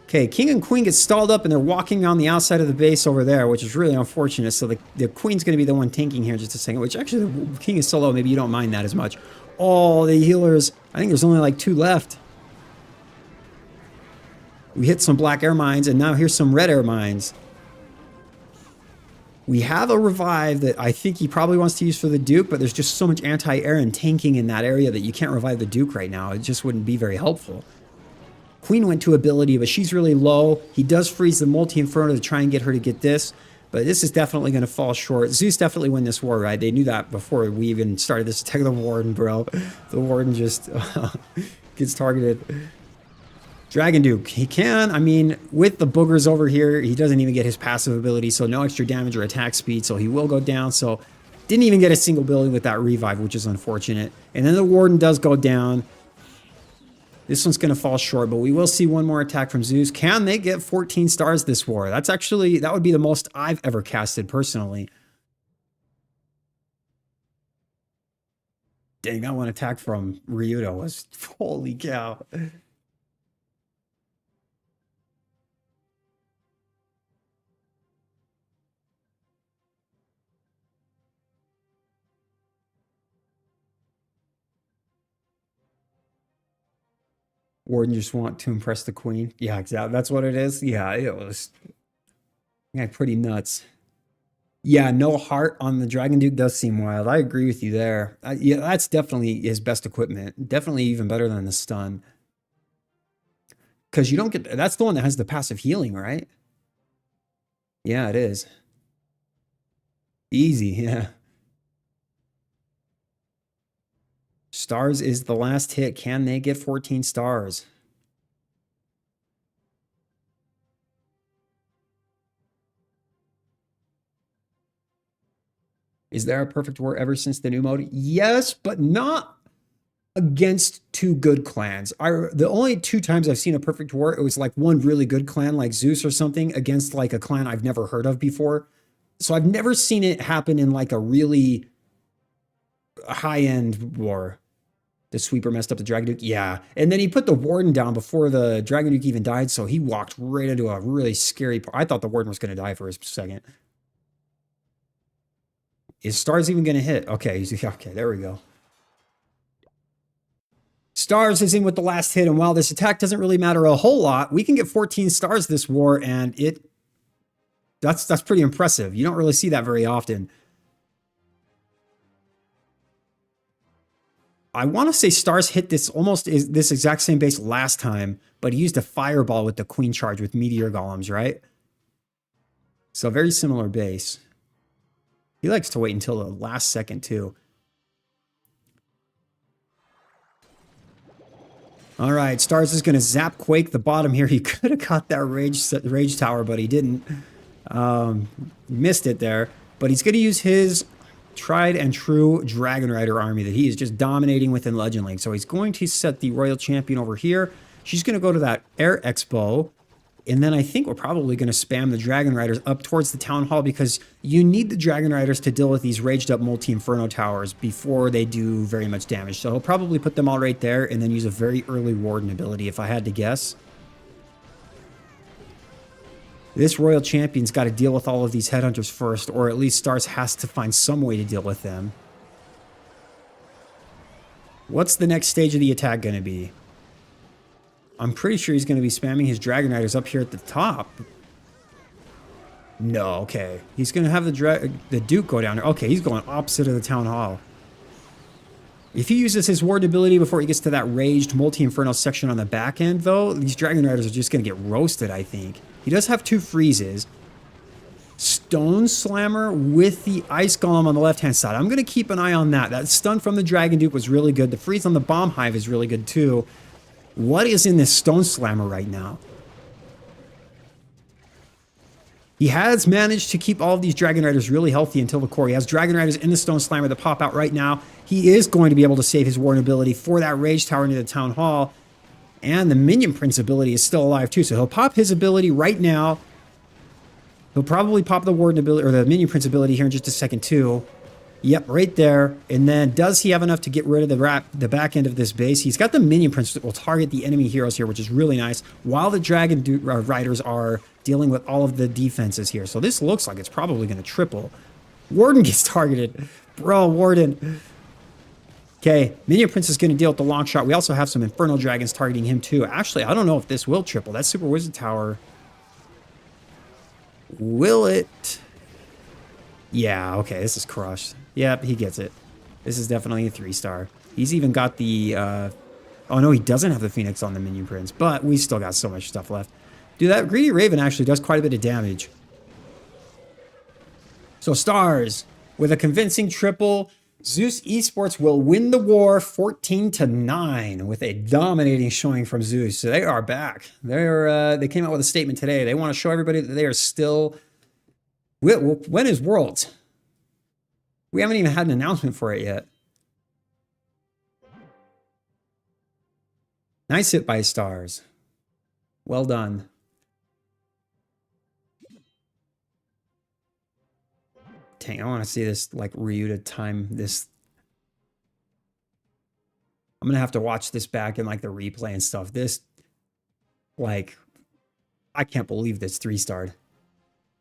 Okay, King and Queen get stalled up and they're walking on the outside of the base over there, which is really unfortunate. So the Queen's going to be the one tanking here in just a second, which actually the King is so low, maybe you don't mind that as much. Oh, the healers. I think there's only like 2 left. We hit some black air mines and now here's some red air mines. We have a revive that I think he probably wants to use for the Duke, but there's just so much anti-air and tanking in that area that you can't revive the Duke right now. It just wouldn't be very helpful. Queen went to ability, but she's really low. He does freeze the multi-inferno to try and get her to get this, but this is definitely going to fall short. Zeus definitely win this war, right? They knew that before we even started this attack of the Warden, bro. The Warden just gets targeted. Dragon Duke, he can. I mean, with the boogers over here, he doesn't even get his passive ability, so no extra damage or attack speed, so he will go down. So didn't even get a single ability with that revive, which is unfortunate. And then the Warden does go down. This one's going to fall short, but we will see one more attack from Zeus. Can they get 14 stars this war? That's actually, that would be the most I've ever casted personally. Dang, that one attack from Ryudo was, holy cow. Warden just want to impress the queen. Yeah, exactly. That's what it is. Yeah, it was pretty nuts. Yeah, no heart on the Dragon Duke does seem wild. I agree with you there. Yeah, that's definitely his best equipment. Definitely even better than the stun. Because you don't get... That's the one that has the passive healing, right? Yeah, it is. Easy, yeah. Stars is the last hit. Can they get 14 stars? Is there a perfect war ever since the new mode? Yes, but not against two good clans. The only two times I've seen a perfect war, it was like one really good clan like Zeus or something against like a clan I've never heard of before. So I've never seen it happen in like a really high-end war. The sweeper messed up the Dragon Duke. Yeah. And then he put the Warden down before the Dragon Duke even died, so he walked right into a really scary part. I thought the Warden was going to die for a second. Is Stars even going to hit? Okay, okay, there we go. Stars is in with the last hit, and while this attack doesn't really matter a whole lot, we can get 14 stars this war, and that's pretty impressive. You don't really see that very often. I want to say Stars hit this this exact same base last time, but he used a fireball with the Queen charge with Meteor Golems, right? So very similar base. He likes to wait until the last second too. All right, Stars is going to zap Quake the bottom here. He could have caught that rage tower, but he didn't. Missed it there. But he's going to use his tried and true Dragon Rider army that he is just dominating within Legend League. So he's going to set the Royal Champion over here. She's going to go to that Air Expo. And then I think we're probably going to spam the Dragon Riders up towards the Town Hall because you need the Dragon Riders to deal with these raged up multi-inferno towers before they do very much damage. So he'll probably put them all right there and then use a very early Warden ability if I had to guess. This Royal Champion's got to deal with all of these Headhunters first, or at least Stars has to find some way to deal with them. What's the next stage of the attack going to be? I'm pretty sure he's going to be spamming his Dragon Riders up here at the top. No, okay. He's going to have the Duke go down there. Okay, he's going opposite of the Town Hall. If he uses his Ward ability before he gets to that raged multi-inferno section on the back end, though, these Dragon Riders are just going to get roasted, I think. He does have 2 freezes. Stone Slammer with the Ice Golem on the left-hand side. I'm going to keep an eye on that. That stun from the Dragon Duke was really good. The freeze on the Bomb Hive is really good, too. What is in this Stone Slammer right now? He has managed to keep all of these Dragon Riders really healthy until the core. He has Dragon Riders in the Stone Slammer that pop out right now. He is going to be able to save his Warden ability for that Rage Tower near the Town Hall. And the Minion Prince ability is still alive too. So he'll pop his ability right now. He'll probably pop the Warden ability or the Minion Prince ability here in just a second too. Yep, right there. And then does he have enough to get rid of the back end of this base? He's got the Minion Prince that will target the enemy heroes here, which is really nice, while the Dragon Riders are dealing with all of the defenses here. So this looks like it's probably going to triple. Warden gets targeted. Bro, Warden. Okay, Minion Prince is going to deal with the long shot. We also have some Infernal Dragons targeting him too. Actually, I don't know if this will triple. That Super Wizard Tower. Will it? Yeah, okay, this is crushed. Yep, he gets it. This is definitely a 3-star. He's even got the... oh, no, he doesn't have the Phoenix on the Minion Prince, but we still got so much stuff left. Dude, that Greedy Raven actually does quite a bit of damage. So, Stars, with a convincing triple, Zeus Esports will win the war 14-9 with a dominating showing from Zeus. So they are back. They came out with a statement today. They want to show everybody that they are still... When is Worlds? We haven't even had an announcement for it yet. Nice hit by stars. Well done. Dang, I want to see this like Ryu to time this. I'm gonna have to watch this back in like the replay and stuff. This, like, I can't believe this 3-starred.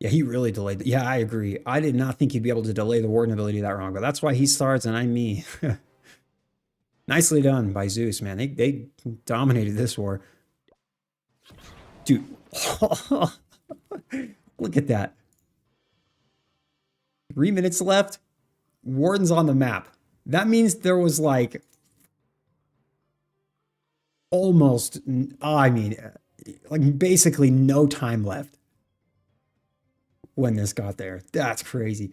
Yeah, he really delayed. Yeah, I agree. I did not think he'd be able to delay the Warden ability that wrong, but that's why he starts and I'm me. Nicely done by Zeus, man. They dominated this war. Dude. Look at that. 3 minutes left. Warden's on the map. That means there was like almost, I mean, like basically no time left when this got there. That's crazy.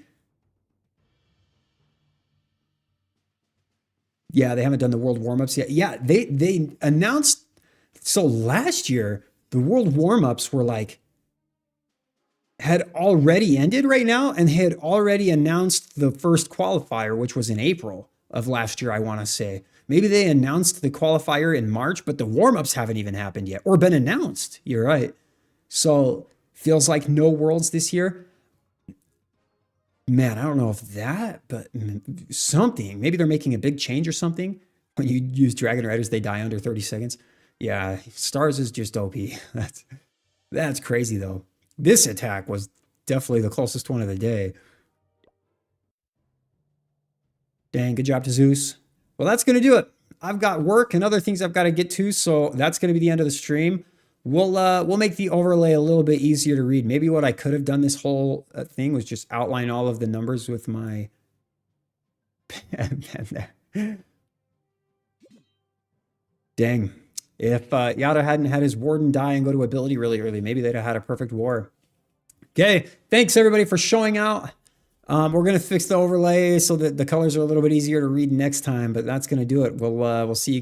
Yeah, they haven't done the world warm-ups yet. Yeah, they announced, so last year the world warm-ups were like had already ended right now and had already announced the first qualifier, which was in April of last year, I want to say. Maybe they announced the qualifier in March, but the warm-ups haven't even happened yet or been announced. You're right. So feels like no worlds this year. Man, I don't know if that, but something. Maybe they're making a big change or something. When you use Dragon Riders, they die under 30 seconds. Yeah, Stars is just OP. That's crazy, though. This attack was definitely the closest one of the day. Dang, good job to Zeus. Well, that's going to do it. I've got work and other things I've got to get to, so that's going to be the end of the stream. We'll make the overlay a little bit easier to read. Maybe what I could have done this whole thing was just outline all of the numbers with my pen there. Dang. If Yada hadn't had his Warden die and go to ability really early, maybe they'd have had a perfect war. Okay, thanks everybody for showing out. We're going to fix the overlay so that the colors are a little bit easier to read next time, but that's going to do it. We'll see you guys.